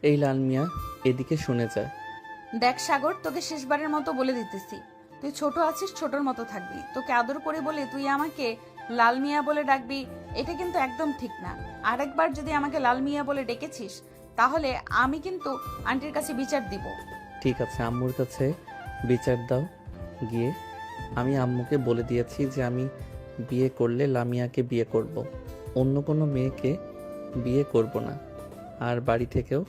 এই লাল মিয়া, এদিকে শুনে যা। দেখ সাগর, তোকে শেষবারের মতো বলে দিতেছি, তুই ছোট আছিস, ছোটর মতো থাকবি। তোকে আদর করে বলে তুই আমাকে লাল মিয়া বলে ডাকবি, এটা কিন্তু একদম ঠিক না। আরেকবার যদি আমাকে লাল মিয়া বলে ডেকেছিস, তাহলে আমি কিন্তু আন্টির কাছে বিচার দিব। ঠিক আছে, আম্মুর কাছে বিচার দাও গিয়ে। আমি আম্মুকে বলে দিয়েছি যে আমি বিয়ে করলে লামিয়াকে বিয়ে করব, অন্য কোনো মেয়েকে বিয়ে করব না। আর বাড়ি থেকেও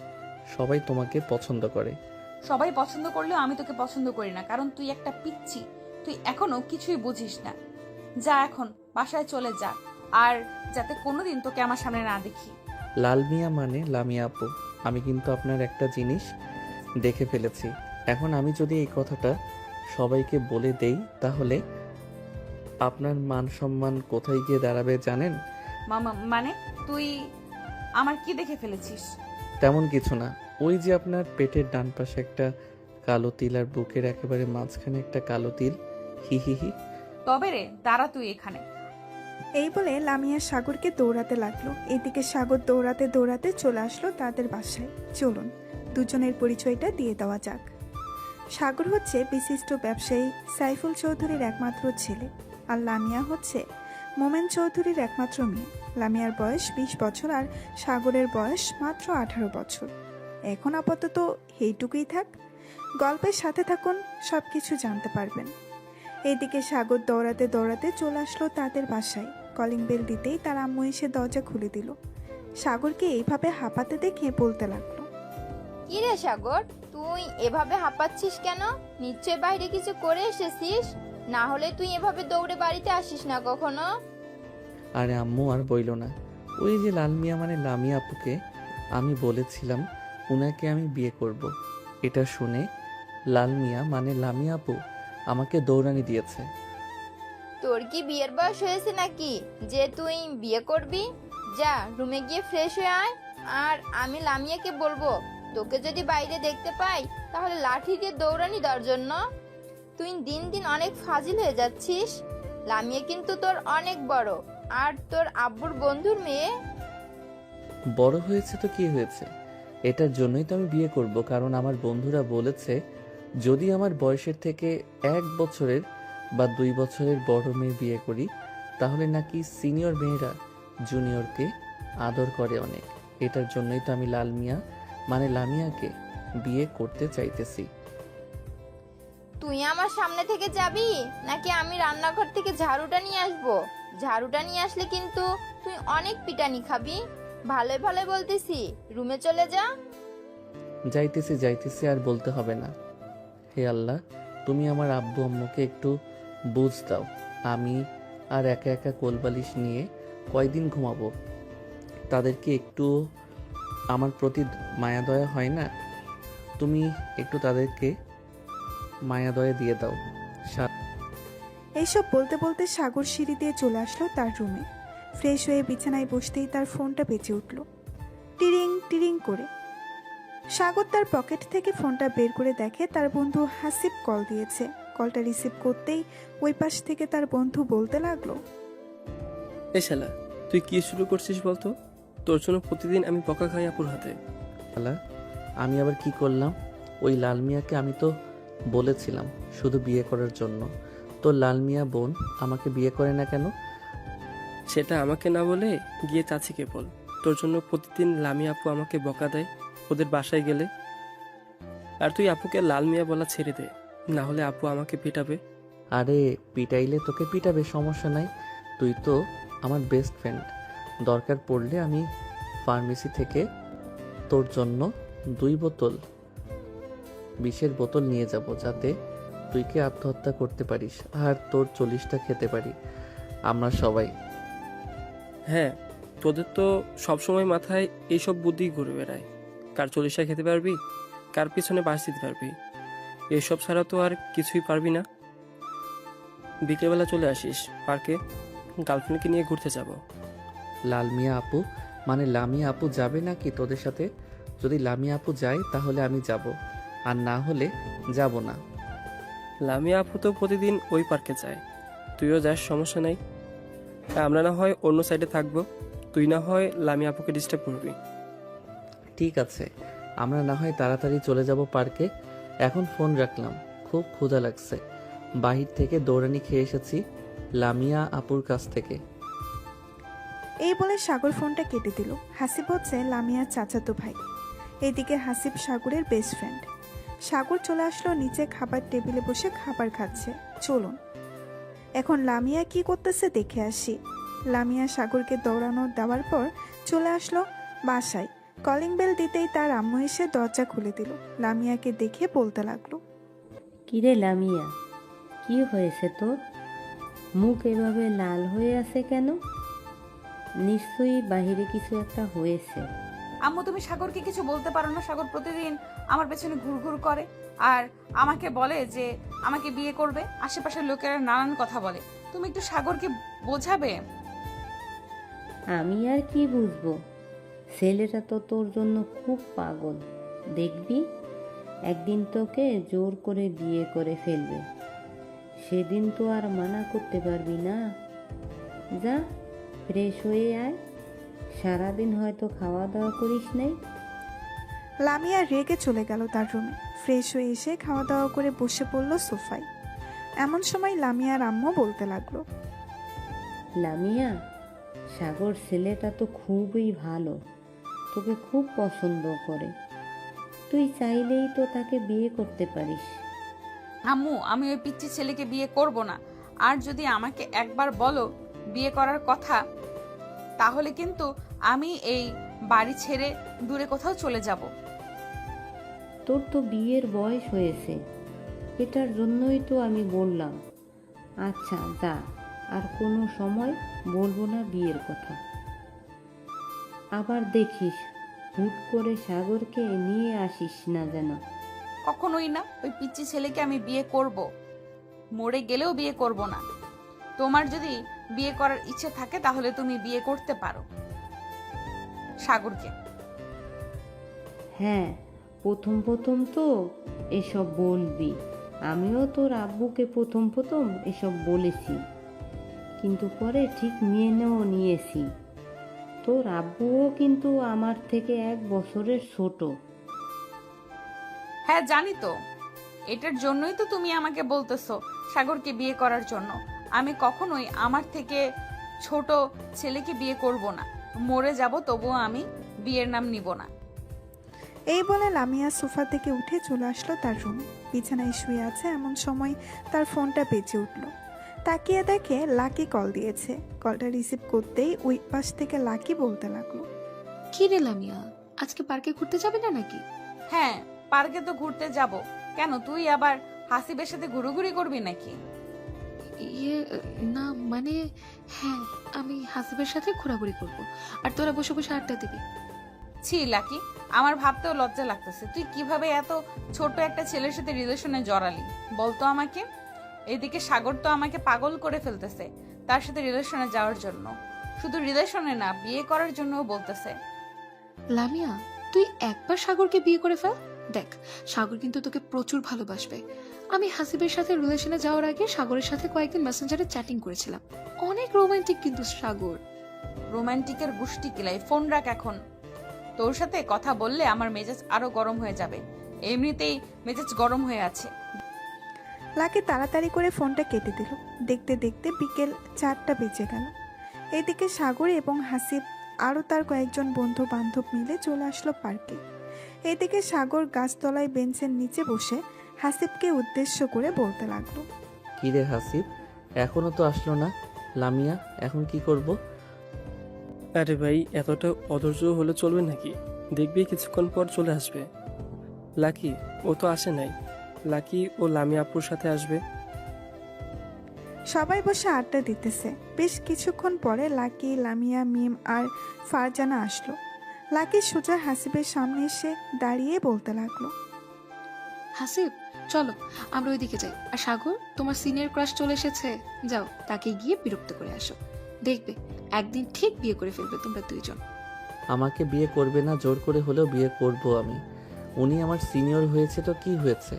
সবাই তোমাকে পছন্দ করে। সবাই পছন্দ করলেও আমি তোকে পছন্দ করি না, কারণ তুই একটা পিচ্ছি। তুই এখনো কিছুই বুঝিস না। যা এখন বাসায় চলে যা, আর যাতে কোনোদিন তোকে আমার সামনে না দেখি। লাল মিয়া মানে লামিয়া আপু। আমি কিন্তু আপনার একটা জিনিস দেখে ফেলেছি। এখন আমি যদি এই কথাটা সবাইকে বলে দেই, তাহলে আপনার মান সম্মান কোথায় গিয়ে দাঁড়াবে জানেন? মামা মানে তুই আমার কি দেখে ফেলেছিস? তেমন কিছু না। ওই যে আপনার পেটের ডান পাশে একটা কালো তিল আর বুকের একেবারে মাঝখানে একটা কালো তিল। হি হি হি। তবে রে, দাঁড়া তুই এখানে। এই বলে লামিয়া সাগরকে দৌড়াতে লাগলো। এদিকে সাগর দৌড়াতে দৌড়াতে চলে আসলো তাদের বাসায়। চলুন দুজনের পরিচয়টা দিয়ে দেওয়া যাক। সাগর হচ্ছে বিশিষ্ট ব্যবসায়ী সাইফুল চৌধুরীর একমাত্র ছেলে, আর লামিয়া হচ্ছে মোমেন চৌধুরীর একমাত্র মেয়ে। লামিয়ার বয়স 20 বছর আর সাগরের বয়স মাত্র 18 বছর। এখন আপাতত এইটুকুই থাক, গল্পের সাথে থাকুন, সব কিছু জানতে পারবেন। এদিকে সাগর দৌড়াতে দৌড়াতে চলে আসলো তাদের বাসায়। কলিং বেল দিতেই তার আম্মু এসে দরজা খুলে দিল। সাগরকে এইভাবে হাঁপাতে দেখে বলতে লাগলো, কি রে সাগর, তুই এভাবে হাঁপাচ্ছিস কেন? নিশ্চয় বাইরে কিছু করে এসেছিস, না হলে তুই এভাবে দৌড়ে বাড়িতে আসিস না কখনো। আরে আম্মু আর বইল না। ওই যে লাল মিয়া মানে লামিয়া আপুকে আমি বলেছিলাম উনাকে আমি বিয়ে করব। এটা শুনে লাল মিয়া মানে লামিয়া আপু আমাকে দৌড়ানি দিয়েছে। তোর কি বিয়ের বয়স হয়েছে নাকি যে তুই বিয়ে করবি? যা রুমে গিয়ে ফ্রেশ হয়ে আয়। আর আমি লামিয়াকে বলবো, তোকে যদি বাইরে দেখতে পাই তাহলে লাঠি দিয়ে দৌড়ানি দেওয়ার জন্য। তুই দিন দিন অনেক ফাজিল হয়ে যাচ্ছিস। লামিয়া কিন্তু তোর অনেক বড়, আর তোর আব্বুর বন্ধুর মেয়ে। বড় হয়েছে তো কি হয়েছে, এটার জন্যই তো আমি বিয়ে করব। কারণ আমার বন্ধুরা বলেছে যদি আমার বয়সের থেকে 1 বছরের বা 2 বছরের বড় মেয়ে বিয়ে করি, তাহলে নাকি সিনিয়র মেয়েরা জুনিয়রকে আদর করে অনেক। এটার জন্যই তো আমি লাল মিয়া মানে লামিয়াকে বিয়ে করতে চাইতেছি। তুই আমার সামনে থেকে যাবি নাকি আমি রান্নাঘর থেকে ঝাড়ুটা নিয়ে আসবো? ঝাড়ুটা নিয়ে আসলে কিন্তু তুই অনেক পিটানি খাবি। ভালোই ভালোই বলতেছি, রুমে চলে যা। যাইতেছি যাইতেছি, আর বলতে হবে না। হে আল্লাহ, তুমি আমার আব্বু আম্মুকে একটু বুঝ দাও। আমি আর একা একা কোলবালিশ নিয়ে কয়দিন ঘুমাবো? তাদেরকে একটু আমার প্রতি মায়া দয়া হয় না? তুমি একটু তাদেরকে মায়া দয়া দিয়ে দাও। এইসব বলতে বলতে সাগর সিঁড়ি দিয়ে চলে আসলো তার রুমে। ফ্রেশ হয়ে বিছানায় বসতেই তার ফোনটা বেজে উঠল, টিরিং টিরিং করে। সাগর তার পকেট থেকে ফোনটা বের করে দেখে তার বন্ধু হাসিব কল দিয়েছে। কলটা রিসিভ করতেই ওই পাশ থেকে তার বন্ধু বলতে লাগলো, এ শালা, তুই কি শুরু করছিস বলতো? তোর জন্য প্রতিদিন আমি বকা খাই আপুর হাতে। আল্লাহ, আমি আবার কি করলাম? ওই লাল মিয়াকে আমি তো বলেছিলাম শুধু বিয়ে করার জন্য। তো লাল মিয়া বোন আমাকে বিয়ে করে না কেন? সেটা আমাকে না বলে গিয়ে চাচিকে বল। তোর জন্য প্রতিদিন লামি আপু আমাকে বকা দেয় ওদের বাসায় গেলে। আর তুই আপুকে লাল মিয়া বলা ছেড়ে দে, না হলে আপু আমাকে পিটাবে। আরে পিটাইলে তোকে পিটাবে, সমস্যা নাই। তুই তো আমার বেস্ট ফ্রেন্ড। দরকার পড়লে আমি ফার্মেসি থেকে তোর জন্য 2 বোতল বিষের বোতল নিয়ে যাব, যাতে তুই কি আত্মহত্যা করতে পারিস আর তোর 40টা খেতে পারি আমরা সবাই। হ্যাঁ, তোদের তো সবসময় মাথায় এইসব বুদ্ধি ঘুরে বেড়ায়। কার 40টা খেতে পারবি, কার পিছনে বাস দিতে পারবি, এসব ছাড়া তো আর কিছুই পারবি না। বিকেলবেলা চলে আসিস পার্কে, গার্লফ্রেন্ডকে নিয়ে ঘুরতে যাব। লাল মিয়া আপু মানে লামিয়া আপু যাবে নাকি তোদের সাথে? যদি লামিয়া আপু যায় তাহলে আমি যাব, আর না হলে যাব না। লামিয়া আপু তো প্রতিদিন ওই পার্কে যায়, তুইও যাস, সমস্যা নাই। তা আমরা না হয় অন্য সাইডে থাকবো, তুই না হয় লামিয়া আপুকে ডিস্টার্ব করবি। ঠিক আছে, আমরা না হয় তাড়াতাড়ি চলে যাব পার্কে। এখন ফোন রাখলাম, খুব ক্ষুধা লাগছে। বাহির থেকে দৌড়ানি খেয়ে এসেছি লামিয়া আপুর কাছ থেকে। এই বলে সাগর ফোনটা কেটে দিল। হাসিব হচ্ছে লামিয়ার চাচাতো ভাই। এদিকে হাসিব সাগরের বেস্ট ফ্রেন্ড। সাগর চলে আসলো নিচে, খাবার টেবিলে বসে খাবার খাচ্ছে। চলুন এখন লামিয়া কি করতেছে দেখে আসি। লামিয়া সাগরকে দৌড়ানো দেওয়ার পর চলে আসলো বাসায়। কলিং বেল দিতেই তার আম্মু এসে দরজা খুলে দিল। লামিয়াকে দেখে বলতে লাগলো, কিরে লামিয়া, কি হয়েছে তোর? মুখ এভাবে লাল হয়ে আছে কেন? নিশ্চয়ই বাহিরে কিছু একটা হয়েছে। আম্মু তুমি সাগরকে কিছু বলতে পারো না? সাগর প্রতিদিন আমার পেছনে ঘুরঘুর করে আর আমাকে বলে যে আমাকে বিয়ে করবে। আশেপাশের লোকেরা নানান কথা বলে, তুমি একটু সাগরকে বোঝাবে। আমি আর কি বুঝবো? ছেলেটা তো তোর জন্য খুব পাগল। দেখবি একদিন তোকে জোর করে বিয়ে করে ফেলবে। সেদিন তো আর মানা করতে পারবি না। যা ফ্রেশ হয়ে আয়, সারাদিন হয়তো খাওয়া দাওয়া করিস নাই। লামিয়া রেগে চলে গেল তার রুমে। ফ্রেশ হয়ে এসে খাওয়া দাওয়া করে বসে পড়ল সোফায়। এমন সময় লামিয়ার আম্মু বলতে লাগলো, লামিয়া, সাগর ছেলেটা তো খুবই ভালো, তোকে খুব পছন্দ করে। তুই চাইলেই তো তাকে বিয়ে করতে পারিস। আম্মু আমি ওই পিচ্চি ছেলেকে বিয়ে করব না। আর যদি আমাকে একবার বলো বিয়ে করার কথা, তাহলে কিন্তু আমি এই বাড়ি ছেড়ে দূরে কোথাও চলে যাব। তোর তো বিয়ের বয়স হয়েছে, এটার জন্যই তো আমি বললাম। আচ্ছা যা, আর কোনো সময় বলবো না বিয়ের কথা। আবার দেখিস হুট করে সাগরকে নিয়ে আসিস না যেন। কখনোই না, ওই পিচ্চি ছেলেকে আমি বিয়ে করব, মরে গেলেও বিয়ে করব না। তোমার যদি বিয়ে করার ইচ্ছে থাকে তাহলে তুমি বিয়ে করতে পারো সাগরকে। হ্যাঁ, প্রথম প্রথম তো এসব বলবি। আমিও তোর আব্বুকে প্রথম প্রথম এসব বলেছি, কিন্তু পরে ঠিক মেনেও নিয়েছি। তোর আব্বুও কিন্তু আমার থেকে 1 বছরের ছোট। হ্যাঁ জানি তো, এটার জন্যই তো তুমি আমাকে বলতেছো সাগরকে বিয়ে করার জন্য। আমি কখনোই আমার থেকে ছোট ছেলেকে বিয়ে করব না। মরে যাব তবুও আমি বিয়ের নাম নিব না। এই বলে লামিয়া সোফা থেকে উঠে চলে আসলো তার রুমে। বিছানায় শুয়ে আছে, এমন সময় তার ফোনটা বেজে উঠল। তাকিয়ে দেখে লাকি কল দিয়েছে। কলটা রিসিভ করতেই ওই পাশ থেকে লাকি বলতে লাগলো, কি রে লামিয়া, আজকে পার্কে ঘুরতে যাবে না নাকি? হ্যাঁ পার্কে তো ঘুরতে যাব। কেন তুই আবার হাসিবের সাথে ঘুরোঘুরি করবি নাকি? ইয়ে না মানে, হ্যাঁ আমি হাসিবের সাথে ঘোরাঘুরি করব, আর তোরা বসে বসে আড্ডা দিবি। ছি লাকি, আমার ভাবতেও লজ্জা লাগতেছে। তুই কিভাবে এত ছোট একটা ছেলের সাথে রিলেশনে জড়ালি বলতো আমাকে? এদিকে সাগর তো আমাকে পাগল করে ফেলতেছে তার সাথে রিলেশনে যাওয়ার জন্য। শুধু রিলেশনে না, বিয়ে করার জন্যও বলতেছে। লামিয়া, তুই একবার সাগরকে বিয়ে করে ফেল, দেখ সাগর কিন্তু তোকে প্রচুর ভালোবাসবে। আমি হাসিবের সাথে রিলেশনে যাওয়ার আগে সাগরের সাথে কয়েকদিন মেসেঞ্জারে চ্যাটিং করেছিলাম, অনেক রোমান্টিক কিন্তু সাগর। রোমান্টিকের গুষ্টি কিলাই, ফোন রাখ এখন। তোর সাথে কথা বললে আমার মেজাজ আরো গরম হয়ে যাবে, এমনিতেই মেজাজ গরম হয়ে আছে। লাকি তাড়াতাড়ি করে ফোনটা কেটে দিল। দেখতে দেখতে বিকেল 4টা বেজে গেল। এদিকে সাগর এবং হাসিব আরও তার কয়েকজন বন্ধু বান্ধব মিলে চলে আসলো পার্কে। এদিকে সাগর গাছতলায় বেঞ্চের নিচে বসে হাসিবকে উদ্দেশ্য করে বলতে লাগলো, কি রে হাসিব, এখনো তো আসলো না? লামিয়া এখন কি করব? আরে ভাই, এতটা অধৈর্য হলে চলবে নাকি? দেখবি কিছুক্ষণ পর চলে আসবে। লাকি ও তো আসে নাই, লাকি ও লামিয়া আপুর সাথে আসবে। সবাই বসে আড্ডা দিতেছে। বেশ কিছুক্ষণ পরে লাকি, লামিয়া, মিম আর ফারজানা আসলো। লাকি সোজা হাসিবের সামনে এসে দাঁড়িয়ে বলতে লাগলো, হাসিব চলো আমরা ওইদিকে যাই। আর সাগর, তোমার সিনিয়র ক্রাশ চলে এসেছে, যাও তাকে গিয়ে বিরক্ত করে আসো। দেখবে একদিন ঠিক বিয়ে করে ফেলবে তোমরা দুইজন। আমাকে বিয়ে করবে না, জোর করে হলেও বিয়ে করব আমি। উনি আমার সিনিয়র হয়েছে তো কি হয়েছে?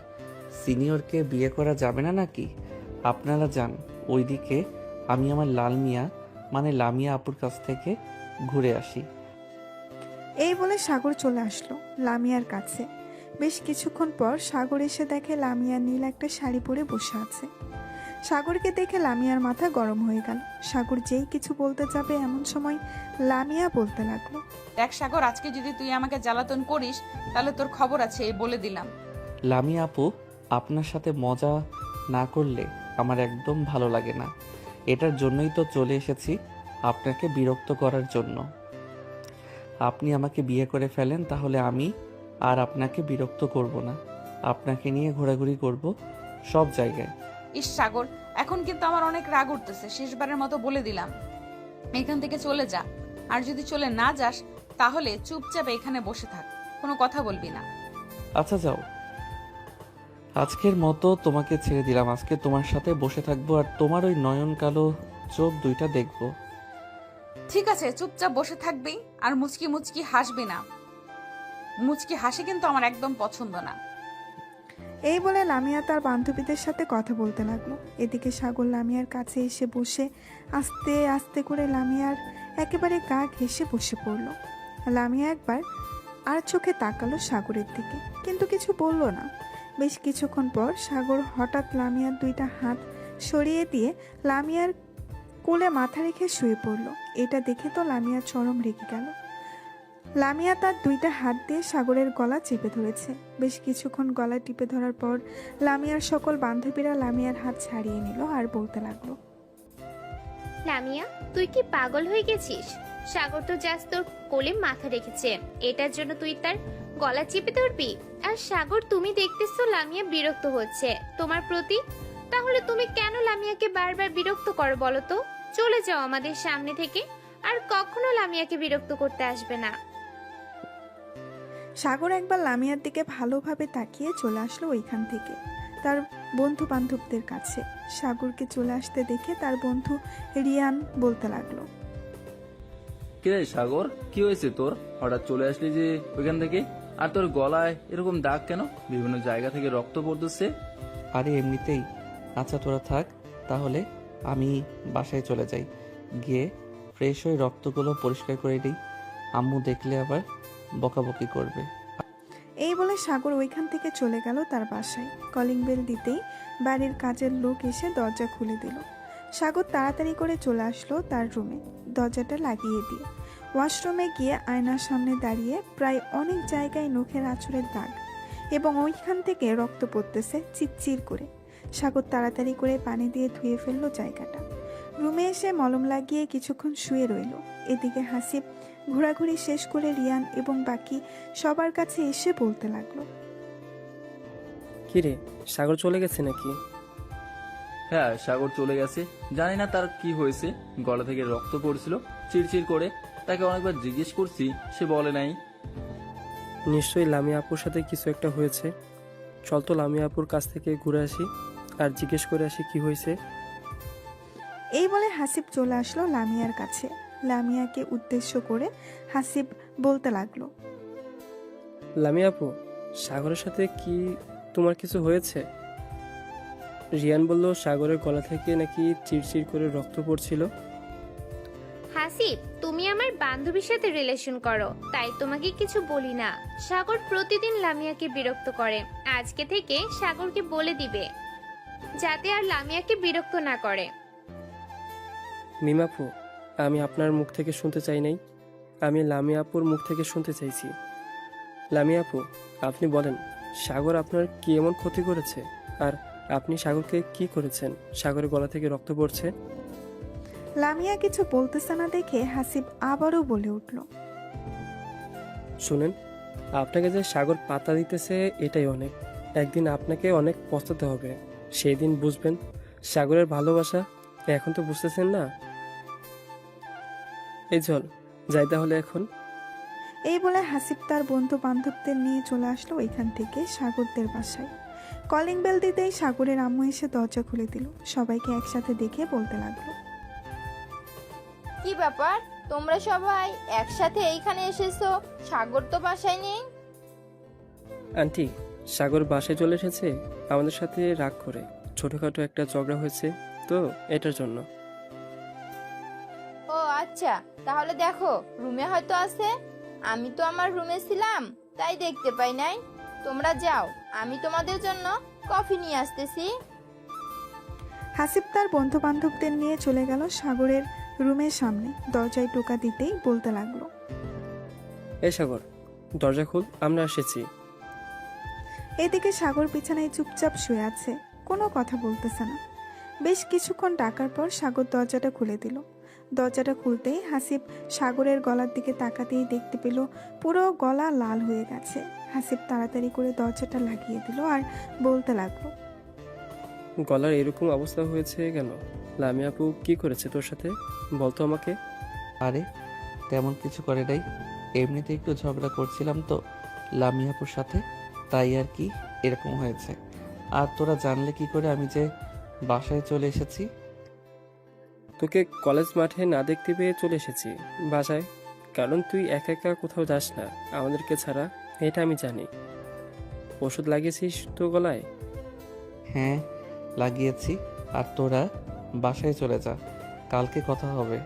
সিনিয়রকে বিয়ে করা যাবে না নাকি? আপনারা যান ওইদিকে, আমি আমার লাল মিয়া মানে লামিয়া আপুর কাছ থেকে ঘুরে আসি। এই বলে সাগর চলে আসলো লামিয়ার কাছে। বেশ কিছুক্ষণ পর সাগর এসে দেখে লামিয়া নীল একটা শাড়ি পরে বসে আছে। সাগরকে দেখে লামিয়ার মাথা গরম হয়ে গেল। সাগর যেই কিছু বলতে যাবে এমন সময় লামিয়া বলতে লাগলো, দেখ সাগর, আজকে যদি তুই আমাকে জ্বালাতন করিস তাহলে তোর খবর আছে, এই বলে দিলাম। লামিয়া আপু, আপনার সাথে মজা না করলে আমার একদম ভালো লাগে না। এটার জন্যই তো চলে এসেছি, আপনাকে বিরক্ত করার জন্য। আপনি আমাকে বিয়ে করে ফেলেন, তাহলে আমি আর আপনাকে বিরক্ত করব না। আপনাকে নিয়ে ঘোরাঘুরি করব সব জায়গায়। ইস সাগর, এখন কিন্তু আমার অনেক রাগ উঠতেছে। শেষবারের মতো বলে দিলাম, এখান থেকে চলে যা। আর যদি চলে না যাস তাহলে চুপচাপ এখানে বসে থাক, কোনো কথা বলবি না। আচ্ছা যাও, আজকের মতো তোমাকে ছেড়ে দিলাম। আজকে তোমার সাথে বসে থাকবো আর তোমার ওই নয়ন কালো চোখ দুইটা দেখবো। ঠিক আছে, চুপচাপ বসে থাকবি আর মুচকি মুচকি হাসবি না। মুচকি হাসি কিন্তু আমার একদম পছন্দ না। এই বলে লামিয়া তার বান্ধবীদের সাথে কথা বলতে লাগলো। এদিকে সাগর লামিয়ার কাছে এসে বসে আস্তে আস্তে করে লামিয়ার একেবারে গা ঘেঁষে বসে পড়ল। লামিয়া একবার আর চোখে তাকালো সাগরের দিকে, কিন্তু কিছু বলল না। বেশ কিছুক্ষণ পর সাগর হঠাৎ লামিয়ার দুইটা হাত সরিয়ে দিয়ে লামিয়ার কোলে মাথা রেখে শুয়ে পড়ল। এটা দেখে তো লামিয়া চরম রেগে গেল। লামিয়া তার দুইটা হাত দিয়ে সাগরের গলা চেপে ধরেছে। বেশ কিছুক্ষণ গলা টিপে ধরার পর লামিয়ার সকল বান্ধবীরা লামিয়ার হাত ছাড়িয়ে নিল আর বলতে লাগলো, লামিয়া, তুই কি পাগল হয়ে গেছিস? সাগর তো জাস্ট তোর কোলে মাথা রেখেছে, এটার জন্য তুই তার গলা চেপে ধরবি? আর সাগর, তুমি দেখতেছো লামিয়া বিরক্ত হচ্ছে তোমার প্রতি, তাহলে তুমি কেন লামিয়াকে বারবার বিরক্ত করো বলো তো? চলে যাও আমাদের সামনে থেকে, আর কখনো লামিয়াকে বিরক্ত করতে আসবে না। সাগর একবার লামিয়ার দিকে ভালোভাবে তাকিয়ে চলে আসলো ওইখান থেকে তার বন্ধু বান্ধবদের কাছে। সাগরকে চলে আসতে দেখে তার বন্ধু রিয়ান বলতে লাগলো, কিরে সাগর, কি হয়েছে তোর? হঠাৎ চলে আসলি যে ওইখান থেকে? আর তোর গলায় এরকম দাগ কেন? বিভিন্ন জায়গা থেকে রক্ত পড়তেছে। আরে এমনিতেই। আচ্ছা তোরা থাক, তাহলে আমি বাসায় চলে যাই, গিয়ে ফ্রেশ হয়ে রক্তগুলো পরিষ্কার করে দিই। আম্মু দেখলে আবার বকাবকি করবে। এই বলে সাগর ওইখান থেকে চলে গেল তার বাসায়। কলিং বেল দিতেই বাড়ির কাজের লোক এসে দরজা খুলে দিল। সাগর তাড়াতাড়ি করে চলে আসলো তার রুমে, দরজাটা লাগিয়ে দিয়ে ওয়াশরুমে গিয়ে আয়নার সামনে দাঁড়িয়ে প্রায় অনেক জায়গায় নখের আঁচড়ের দাগ এবং ওইখান থেকে রক্ত পড়তেছে চিরচির করে। সাগর তাড়াতাড়ি করে পানি দিয়ে ধুয়ে ফেললো জায়গাটা। রুমে এসে মলম লাগিয়ে কিছুক্ষণ শুয়ে রইল। এদিকে হাসিব ঘোরাঘুরি শেষ করে রিয়ান এবং বাকি সবার কাছে এসে বলতে লাগলো, কিরে, সাগর চলে গেছে নাকি? হ্যাঁ, সাগর চলে গেছে। জানি না তার কি হয়েছে, গলা থেকে রক্ত পড়ছিল চিরচির করে। তাকে অনেকবার জিজ্ঞেস করছি, সে বলে নাই। নিশ্চয়ই লামিয়া আপুর সাথে কিছু একটা হয়েছে। চল তো লামিয়া আপুর কাছ থেকে ঘুরে আসি আর জিজ্ঞেস করে আসি কি হয়েছে। এই বলে হাসিব চলে আসলো লামিয়ার কাছে। লামিয়াকে উদ্দেশ্য করে হাসিব বলতে লাগলো, লামিয়া আপু, সাগরের সাথে কি তোমার কিছু হয়েছে? রিয়ান বলল সাগরের গলা থেকে নাকি চিরচির করে রক্ত পড়ছিল। হাসিব, তুমি আমার বান্ধবীর সাথে রিলেশন করো, তাই তোমাকে কিছু বলি না। সাগর প্রতিদিন লামিয়াকে বিরক্ত করে, আজকে থেকে সাগরকে বলে দিবে যাতে আর লামিয়াকে বিরক্ত না করে। মিমাপু, আমি আপনার মুখ থেকে শুনতে চাই নাই, আমি লামিয়া আপুর মুখ থেকে শুনতে চাইছি। লামিয়া আপু, আপনি বলেন, সাগর আপনার কি এমন ক্ষতি করেছে? আর আপনি সাগরকে কি করেছেন? সাগরের গলা থেকে রক্ত পড়ছে। লামিয়া কিছু বলতেছে না দেখে হাসিব আবারও বলে উঠল, শুনেন, আপনাকে যে সাগর পাতা দিতেছে এটাই অনেক। একদিন আপনাকে অনেক পস্তাতে হবে, সেই দিন বুঝবেন সাগরের ভালোবাসা। এখন তো বুঝতেছেন না। এই চল যাই তাহলে এখন। এই বলে হাসিব তার বন্ধু বান্ধবদের নিয়ে চলে আসলো ওইখান থেকে সাগরদের বাসায়। কলিং বেল দিতেই সাগরের আম্মু এসে দরজা খুলে দিল। সবাইকে একসাথে দেখে বলতে লাগলো, কি ব্যাপার, তোমরা সবাই একসাথে এইখানে এসেছো? সাগর তো বাসায় নেই। আন্টি, সাগর বাসায় চলে এসেছে আমাদের সাথে রাগ করে। ছোটখাটো একটা ঝগড়া হয়েছে তো, এটার জন্য। ও আচ্ছা, তাহলে দেখো রুমে হয়তো আছে। আমি তো আমার রুমে ছিলাম, তাই দেখতে পাই নাই। তোমরা যাও, আমি তোমাদের জন্য কফি নিয়ে আসতেছি। হাসিব তার বন্ধু বান্ধবদের নিয়ে চলে গেল সাগরের রুমের সামনে। দরজায় টোকা দিতেই বলতে লাগলো, এই সাগর, দরজা খুল, আমরা এসেছি। এদিকে সাগর বিছানায় চুপচাপ শুয়ে আছে, কোনো কথা বলতেছে না। বেশ কিছুক্ষণ ডাকার পর সাগর দরজাটা খুলে দিল। দরজাটা খুলতেই হাসিব সাগরের গলার দিকে তাকাতেই দেখতে পেল পুরো গলা লাল হয়ে গেছে। হাসিব তাড়াতাড়ি করে দরজাটা লাগিয়ে দিল আর বলতে লাগলো, গলার এরকম অবস্থা হয়েছে কেন? লামিয়া আপু কি করেছে তোর সাথে, বলতো আমাকে। আরে তেমন কিছু করে নাই, এমনিতে একটু ঝগড়া করছিলাম তো লামিয়াপুর সাথে, তাই আর কি এরকম হয়েছে। আর তোরা জানলে কি করে আমি যে বাসায় চলে এসেছি? তোকে কলেজ মাঠে না দেখতে পেয়ে চলে এসেছি বাসায়, কারণ তুই একা একা কোথাও যাস না আমাদেরকে ছাড়া, এটা আমি জানি। ওষুধ লাগিয়েছিস তো গলায়? হ্যাঁ লাগিয়েছি। আর তোরা বাসায় চলে যা, কালকে কথা হবে।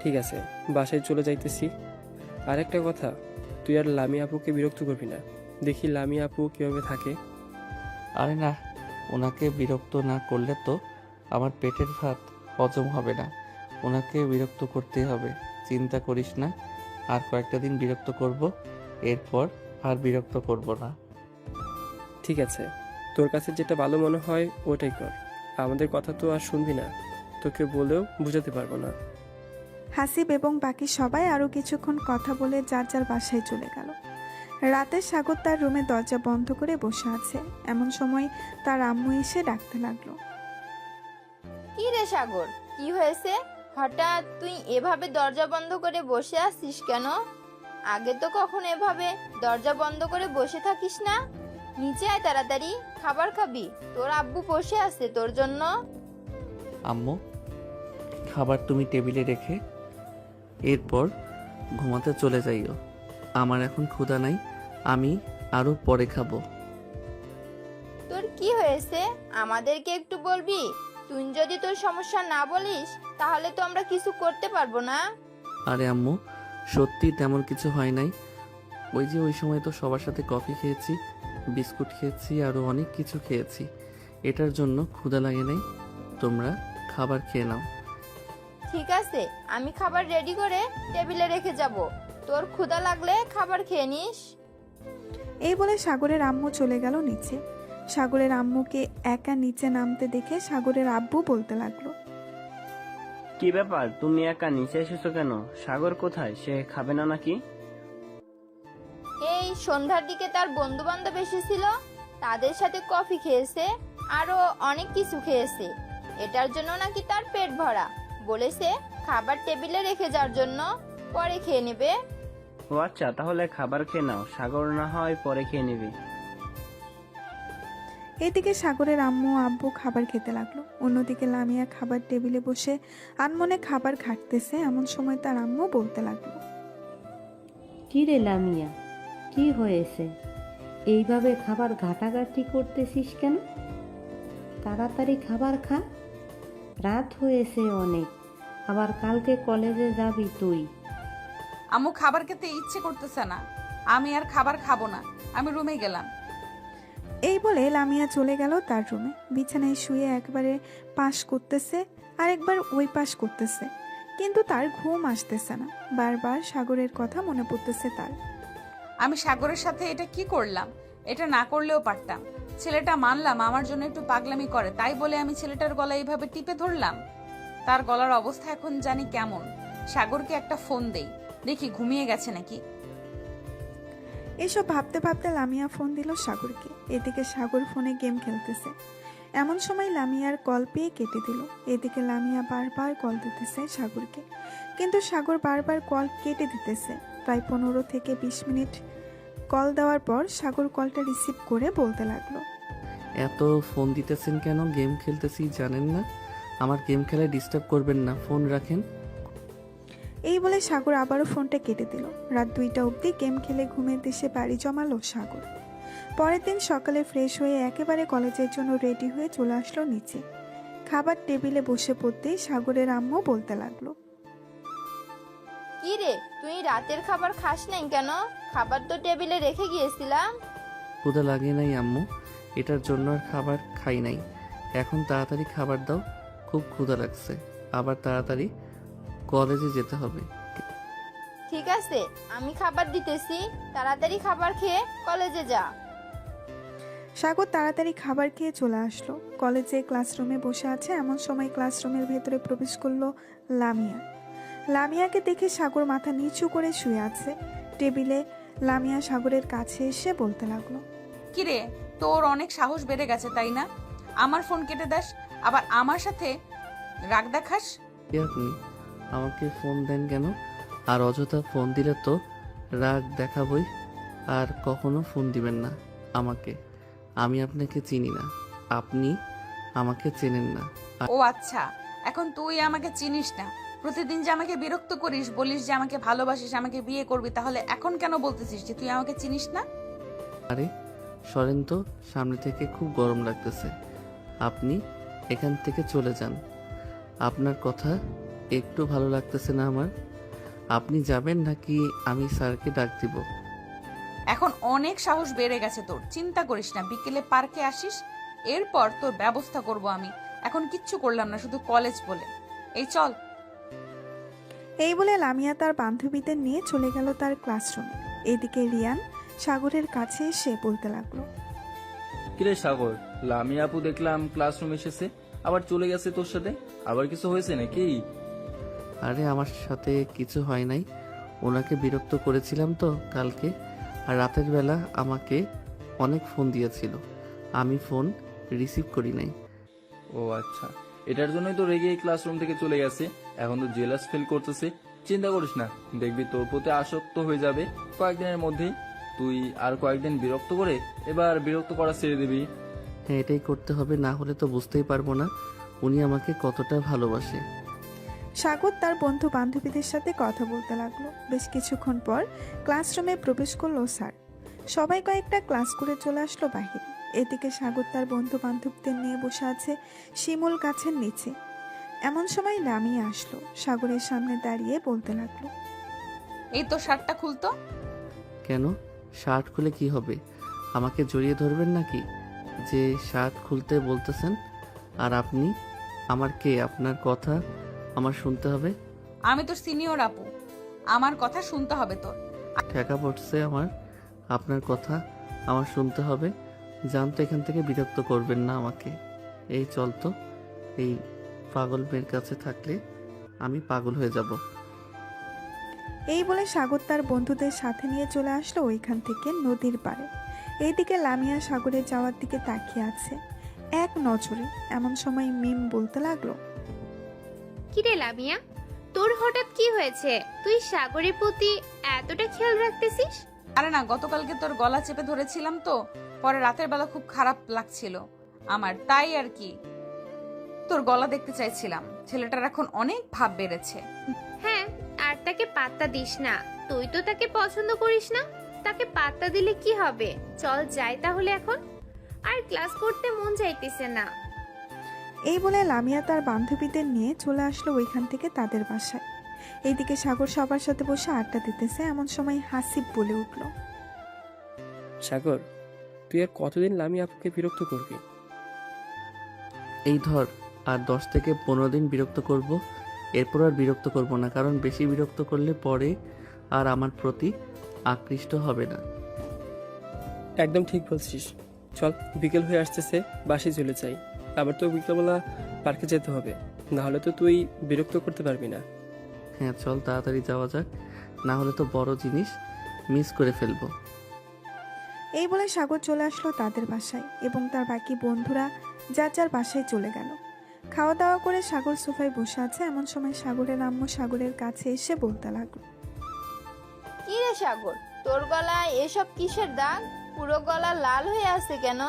ঠিক আছে, বাসায় চলে যাইতেছি। আর একটা কথা, তুই আর লামিয়া আপুকে বিরক্ত করবি না। দেখি লামিয়া আপু কিভাবে থাকে। আরে না, ওনাকে বিরক্ত না করলে তো আমার পেটের ভাত হজম হবে না। ওনাকে বিরক্ত করতেই হবে, চিন্তা করিস না। আর কয়েকটা দিন বিরক্ত করব, এরপর আর বিরক্ত করব না। ঠিক আছে, তোর কাছে যেটা ভালো মনে হয় ওটাই কর। আমাদের কথা তো আর শুনবি না, তোকে বলেও বুঝাতে পারবো না। হাসিব এবং বাকি সবাই আরো কিছুক্ষণ কথা বলে যার যার বাসায় চলে গেল। রাতে সাগর তার রুমে দরজা বন্ধ করে বসে আছে। এমন সময় তার আম্মু এসে ডাকতে লাগলো, কি রে সাগর, কি হয়েছে? হঠাৎ তুই এভাবে দরজা বন্ধ করে বসে আছিস কেন? আগে তো কখনো এভাবে দরজা বন্ধ করে বসে থাকিস না। নিচে আয় তাড়াতাড়ি, খাবার খাবি, তোর আব্বু বসে আছে তোর জন্য। আম্মু, খাবার তুমি টেবিলে রেখে এরপর ঘুমাতে চলে যাইও। আমার এখন ক্ষুধা নাই, আমি আরো পরে খাবো। তোর কি হয়েছে আমাদেরকে একটু বলবি? তুই যদি তোর সমস্যা না বলিস তাহলে তো আমরা কিছু করতে পারবো না। আরে আম্মু, সত্যি তেমন কিছু হয় নাই। ওই সময় তো সবার সাথে কফি খেয়েছি, বিস্কুট খেয়েছি, আরো অনেক কিছু খেয়েছি। এটার জন্য ক্ষুধা লাগে নাই। তোমরা খাবার খেয়ে নাও। ঠিক আছে, আমি খাবার রেডি করে টেবিলে রেখে যাব, তোর ক্ষুধা লাগলে খাবার খেয়ে নিস। এই বলে সাগরের আম্মু চলে গেল নিচে। সাগরের আম্মুকে একা নিচে নামতে দেখে সাগরের আব্বু বলতে লাগলো, কি ব্যাপার, তুমি একা নিচে এসেছো কেন? সাগর কোথায়, সে খাবে না নাকি? এই সন্ধ্যার দিকে তার বন্ধু বান্ধব এসেছিল, তাদের সাথে কফি খেয়েছে, আরো অনেক কিছু খেয়েছে। এটার জন্য নাকি তার পেট ভরা, বলেছে খাবার টেবিলে রেখে যাওয়ার জন্য, পরে খেয়ে নেবে। ও আচ্ছা, তাহলে খাবার খেয়ে নাও, সাগর না হয় পরে খেয়ে নেবে। এদিকে সাগরের আম্মু আব্বু খাবার খেতে লাগলো। অন্যদিকে লামিয়া খাবার টেবিলে বসে আনমনে খাবার ঘাটতেছে। এমন সময় তার আম্মু বলতে লাগলো, কি রে লামিয়া, কি হয়েছে? এইভাবে খাবার ঘাটাঘাটি করতেছিস কেন? তাড়াতাড়ি খাবার খা, রাত হয়েছে অনেক, আবার কালকে কলেজে যাবি তুই। আম্মু খাবার খেতে ইচ্ছে করতেছে না, আমি আর খাবার খাবো না, আমি রুমে গেলাম। এই বলে লামিয়া চলে গেল তার রুমে। বিছানায় শুয়ে একবারে পাশ করতেছে আর একবার ওই পাশ করতেছে, কিন্তু তার ঘুম আসতেছে না। বারবার সাগরের কথা মনে পড়তেছে তার। আমি সাগরের সাথে এটা কি করলাম? এটা না করলেও পারতাম। ছেলেটা মানলাম আমার জন্য একটু পাগলামি করে, তাই বলে আমি ছেলেটার গলা এইভাবে টিপে ধরলাম। তার গলার অবস্থা এখন জানি কেমন। সাগরকে একটা ফোন দেই, দেখি ঘুমিয়ে গেছে নাকি। এসব ভাবতে ভাবতে লামিয়া ফোন দিল সাগরকে। এদিকে সাগর ফোনে গেম খেলতেছে। এমন সময় লামিয়ার কল পেয়ে কেটে দিল। এদিকে লামিয়া বারবার কল দিতেছে সাগরকে, কিন্তু সাগর বারবার কল কেটে দিতেছে। প্রায় 15 থেকে 20 মিনিট কল দেওয়ার পর সাগর কলটা রিসিভ করে বলতে লাগলো, এত ফোন দিতেছেন কেন? গেম খেলতেছি জানেন না? আমার গেম খেলায় ডিস্টার্ব করবেন না, ফোন রাখেন। এই বলে সাগর আবারও ফোনটা কেটে দিল। রাত 2টা অবধি গেম খেলে ঘুমের দেশে বাড়ি জমালো সাগর। পরের দিন সকালে ফ্রেশ হয়ে একেবারে কলেজের জন্য রেডি হয়ে চলে আসলো নিচে। খাবার টেবিলে বসে পড়তেই সাগরের আম্মু বলতে লাগলো, কি রে, তুই রাতের খাবার খাস নাই কেন? খাবার তো টেবিলে রেখে গিয়েছিলাম। ক্ষুধা লাগে নাই আম্মু, এটার জন্য আর খাবার খাই নাই। এখন তাড়াতাড়ি খাবার দাও, খুব ক্ষুধা লাগছে, আবার তাড়াতাড়ি কলেজে যেতে হবে। ঠিক আছে, আমি খাবার দিতেছি, তাড়াতাড়ি খাবার খেয়ে কলেজে যা। সাগর তাড়াতাড়ি খাবার খেয়ে চলে আসলো। কলেজে ক্লাসরুমে বসে আছে এমন সময় ক্লাসরুমের ভেতরে প্রবেশ করলো লামিয়া। লামিয়াকে দেখে সাগর মাথা নিচু করে শুয়ে আছে টেবিলে। লামিয়া সাগরের কাছে এসে বলতে লাগলো, কিরে, তোর অনেক সাহস বেড়ে গেছে তাই না? আমার ফোন কেটে দাস, আবার আমার সাথে রাগ দেখাস। কে আপনি? আমাকে ফোন দেন কেন? আর অযথা ফোন দিলে তো রাগ দেখাবই। আর কখনো ফোন দিবেন না আমাকে। আমি আপনাকে চিনি না, আপনি আমাকে চেনেন না। ও আচ্ছা, এখন তুই আমাকে চিনিস না। প্রতিদিন যে আমাকে বিরক্ত করিস, বলিস যে আমাকে ভালোবাসিস, আমাকে বিয়ে করবি, তাহলে এখন কেন বলতেছিস যে তুই আমাকে চিনিস না? আরে সরেন তো, সামনে থেকে খুব গরম লাগতেছে। আপনি এখান থেকে চলে যান। আপনার কথা একটু ভালো লাগতেছে না আমার। আপনি যাবেন নাকি আমি স্যারকে ডাক দিব? এখন অনেক সাহস বেড়ে গেছে তোর, চিন্তা করিস না। বিকেলে পার্কে আসিস, এরপর তোর ব্যবস্থা করব আমি। এখন কিচ্ছু করলাম না, শুধু কলেজ বলে। এই চল। এই বলে লামিয়া তার বান্ধবীদের নিয়ে চলে গেল তার ক্লাসরুমে। এদিকে রিয়ান সাগরের কাছে এসে বলতে লাগলো, কিরে সাগর, লামিয়া আপু দেখলাম ক্লাসরুম এসেছে, আবার চলে গেছে তোর সাথে। আবার কিছু হয়েছে নাকি? আরে আমার সাথে কিছু হয় নাই, ওনাকে বিরক্ত করেছিলাম তো কালকে। আর রাতের বেলা আমাকে অনেক ফোন দিয়েছিল, আমি ফোন রিসিভ করি নাই। ও আচ্ছা, এটার জন্যই তো রেগে ক্লাসরুম থেকে চলে গেছে। এখন তো জেলাস ফিল করতেছে। চিন্তা করিস না, দেখবি তোর প্রতি আসক্ত হয়ে যাবে কয়েকদিনের মধ্যেই। তুই আর কয়েকদিন বিরক্ত করে এবার বিরক্ত করা ছেড়ে দিবি। হ্যাঁ, এটাই করতে হবে, না হলে তো বুঝতেই পারবো না উনি আমাকে কতটা ভালোবাসে। সাগর তার বন্ধু বান্ধবীদের সাথে কথা বলতে লাগলো। বেশ কিছুক্ষণ পর ক্লাসরুমে প্রবেশ করলো স্যার। সবাই কয়েকটা ক্লাস করে চলে আসলো বাহিরে। এদিকে সাগর তার বন্ধু বান্ধবদের নিয়ে বসে আছে শিমুল গাছের নিচে। এমন সময় লামিয়া আসলো, সাগরের সামনে দাঁড়িয়ে বলতে লাগলো, এই তো শার্টটা খুলতো। কেন? শার্ট খুলে কি হবে? আমাকে জড়িয়ে ধরবেন নাকি যে শার্ট খুলতে বলতেছেন? আর আপনি আমার কে? আপনার কথা আমার শুনতে হবে? আমি তোর সিনিয়র আপু, আমার কথা শুনতে হবে তোর। ঠেকা পড়ছে আমার, আপনার কথা আমার শুনতে হবে। জানতো এখান থেকে বিরক্ত করবেন না আমাকে। এই চল তো, এই পাগল মেয়ের কাছে থাকলে আমি পাগল হয়ে যাব। এই বলে সাগর তার বন্ধুদের সাথে নিয়ে চলে আসলো ওইখান থেকে নদীর পাড়ে। এইদিকে লামিয়া সাগরে যাওয়ার দিকে তাকিয়ে আছে এক নজরে। এমন সময় মিম বলতে লাগলো, কিরে লামিয়া, তোর হঠাৎ কি হয়েছে? তুই সাগরের প্রতি এতটা খেয়াল রাখতেছিস? আরে না, গতকালকে তোর গলা চেপে ধরেছিলাম তো, পরে রাতের বেলা খুব খারাপ লাগছিল আমার, তাই আর কি তোর গলা দেখতে চাইছিলাম। ছেলেটার এখন অনেক ভাব বেড়েছে। হ্যাঁ, আর তাকে পাত্তা দিস না। তুই তো তাকে পছন্দ করিস না, তাকে পাত্তা দিলে কি হবে? চল যাই তাহলে এখন, আর ক্লাস করতে মন চাইতেছে না। এই বলে লামিয়া তার বান্ধবীদের নিয়ে চলে আসলো ওইখান থেকে তাদের বাসায়। এইদিকে সাগর সবার সাথে বসে আড্ডা দিতেছে। এমন সময় হাসিব বলে উঠল, সাগর, তুই আর কতদিন লামিয়া আপুকে বিরক্ত করবি? এই ধর, আর 10 থেকে 15 দিন বিরক্ত করব, এরপর আর বিরক্ত করব না। কারণ বেশি বিরক্ত করলে পরে আর আমার প্রতি আকৃষ্ট হবে না। একদম ঠিক বলছিস। চল, বিকেল হয়ে আসতেছে, বাসে চলে যাই। আবার তো বিকেলবেলা পার্কে যেতে হবে, না হলে তো তুই বিরক্ত করতে পারবি না। হ্যাঁ চল, তাড়াতাড়ি যাওয়া যাক, না হলে তো বড় জিনিস মিস করে ফেলবো। এই বলে সাগর চলে আসলো তাদের বাসায় এবং তার বাকি বন্ধুরা যার যার বাসায় চলে গেল। খাওয়া দাওয়া করে সাগর সোফায় বসে আছে। এমন সময় সাগরের আম্মু সাগরের কাছে এসে বলতে লাগলো, কি রে সাগর, তোর গলায় এসব কিসের দাগ? পুরো গলা লাল হয়ে আছে কেন?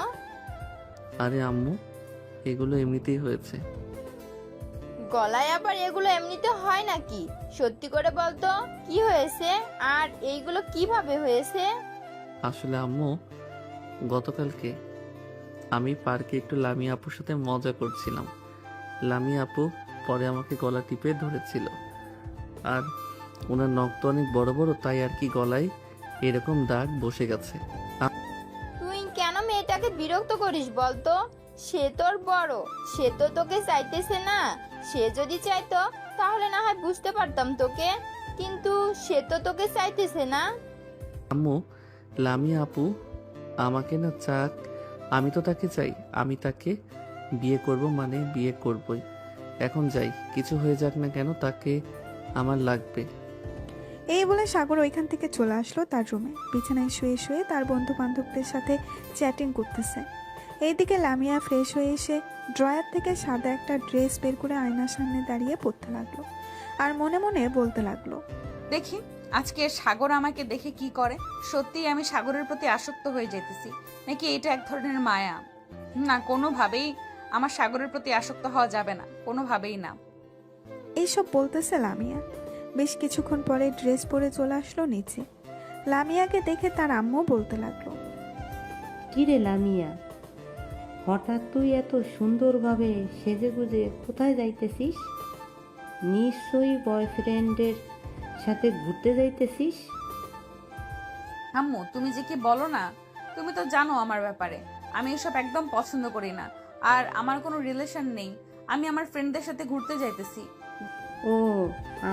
আরে আম্মু, এগুলো এমনিতেই হয়েছে। গলায় আবার এগুলো এমনিতে হয় নাকি? সত্যি করে বলতো কি হয়েছে, আর এইগুলো কিভাবে হয়েছে? আসলে আম্মু, গতকালকে আমি পার্কে একটু লামিয়া আপুর সাথে মজা করছিলাম। লামিয়া আপু পরে আমাকে গলা টিপে ধরেছিল, আর ওনার নখ তো অনেক বড় বড়, তাই আর কি গলায় এরকম দাগ বসে গেছে। তুই কেন মেয়েটাকে বিরক্ত করিস বলতো? সে তোর বড়, সে তো তোকে চাইতেছে না। সে যদি চাইতো তাহলে না হয় বুঝতে পারতাম তোকে, কিন্তু সে তো তোকে চাইতেছে না। আম্মু, লামিয়া আপু আমাকে না চাক, আমি তো তাকে চাই। আমি তাকে বিয়ে করব, মানে বিয়ে করবই। এখন যাই, কিছু হয়ে যাক না কেন তাকে আমার লাগবে। এই বলে সাগর ওইখান থেকে চলে আসলো তার রুমে। বিছানায় শুয়ে শুয়ে তার বন্ধু বান্ধবদের সাথে চ্যাটিং করতেছে। এইদিকে লামিয়া ফ্রেশ হয়ে এসে ড্রয়ার থেকে সাদা একটা ড্রেস বের করে আয়নার সামনে দাঁড়িয়ে পড়তে লাগলো আর মনে মনে বলতে লাগলো, দেখি আজকে সাগর আমাকে দেখে কি করে। সত্যিই আমি সাগরের প্রতি আসক্ত হয়ে যেতেছি, নাকি এটা এক ধরনের মায়া? না, কোনোভাবেই আমার সাগরের প্রতি আসক্ত হওয়া যাবে না, কোনোভাবেই না। এইসব বলতেছে লামিয়া। বেশ কিছুক্ষণ পরে ড্রেস পরে চলে আসলো নিচে। লামিয়াকে দেখে তার আম্মু বলতে লাগলো, কিরে লামিয়া, হঠাৎ তুই এত সুন্দরভাবে সেজেগুজে কোথায় যাইতেছিস? নিশ্চয়ই বয়ফ্রেন্ডের সাথে ঘুরতে যাইতেছিস। আম্মু, তুমি যে কি বলো না, তুমি তো জানো আমার ব্যাপারে। আমি এসব একদম পছন্দ করি না, আর আমার কোনো রিলেশন নেই। আমি আমার ফ্রেন্ডদের সাথে ঘুরতে যাইতেছি। ও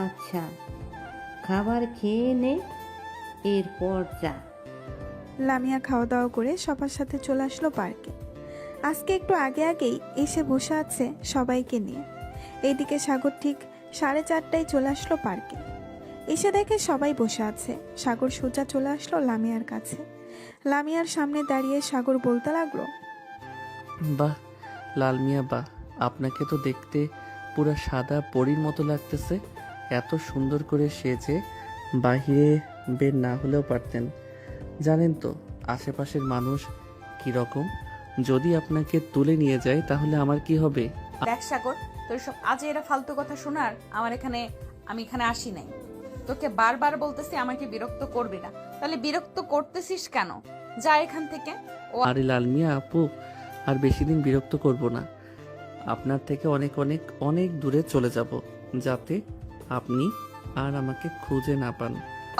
আচ্ছা, খাবার খেয়ে নে, এরপর যা। লামিয়া খাওয়া দাওয়া করে সবার সাথে চলে আসলো পার্কে। আজকে একটু আগে আগেই এসে বসে আছে সবাইকে নিয়ে। এইদিকে সাগর ঠিক 4:30টায় চলে আসলো পার্কে। এসে দেখে সবাই বসে আছে। সাগর সোজা চলে আসলো লামিয়ার কাছে। লামিয়ার সামনে দাঁড়িয়ে সাগর বলতে লাগলো, বাহ লাল মিয়া বাহ, আপনাকে তো দেখতে পুরো সাদা পরীর মতো লাগতেছে। এত সুন্দর করে সেজে বাহিরে বের না হলেও পারতেন। জানেন তো আশেপাশের মানুষ কি রকম? যদি আপনাকে তুলে নিয়ে যায় তাহলে আমার কি হবে? দেখ সাগর, তোর সব আজে এরা ফালতু কথা শোনার আমি এখানে আসি নাই। তোকে বারবার বলতেছি আমাকে বিরক্ত করবি না, তাহলে বিরক্ত করতেছিস কেন? যা এখান থেকে। আরে লাল মিয়া আপু, আর বেশি দিন বিরক্ত করব না। আপনার থেকে অনেক অনেক অনেক দূরে চলে যাব, যাতে আপনি আর আমাকে খুঁজে না পান।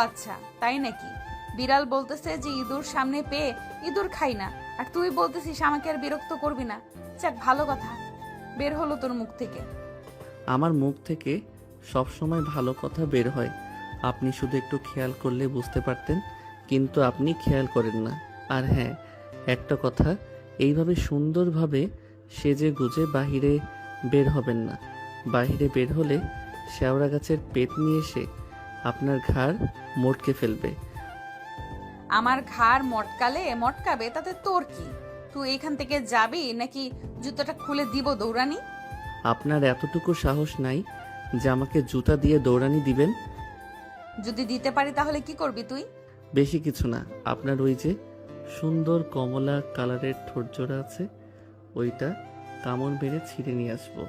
আচ্ছা তাই নাকি? বিড়াল বলতেছে যে ইঁদুর সামনে পেয়ে ইঁদুর খাই না, আর তুই বলতেছিস আমাকে আর বিরক্ত করবি না। যাক, ভালো কথা বের হলো তোর মুখ থেকে। আমার মুখ থেকে সব সময় ভালো কথা বের হয়, আপনি শুধু একটু খেয়াল করলে বুঝতে পারতেন, কিন্তু আপনি খেয়াল করেন না। আর হ্যাঁ, একটা কথা, এইভাবে সুন্দরভাবে সেজে গুজে বাহিরে বের হবেন না। বাহিরে বের হলে শেওড়া গাছের পেট নিয়ে এসে আপনার ঘাড় মোটকে ফেলবে। আমার ঘাড় মটকাবে তাতে তোর কি? তুই এখান থেকে যাবি নাকি জুতোটা খুলে দিব দৌড়ানি? আপনার এতটুকু সাহস নাই যে আমাকে জুতা দিয়ে দৌড়ানি দিবেন? যদি দিতে পারি তাহলে কি করবি তুই? বেশি কিছু না, আপনার ওই যে সুন্দর কমলা কালারের ঠোঁটজোড়া আছে, ওইটা কামড় মেরে ছিঁড়ে নিয়ে আসবো।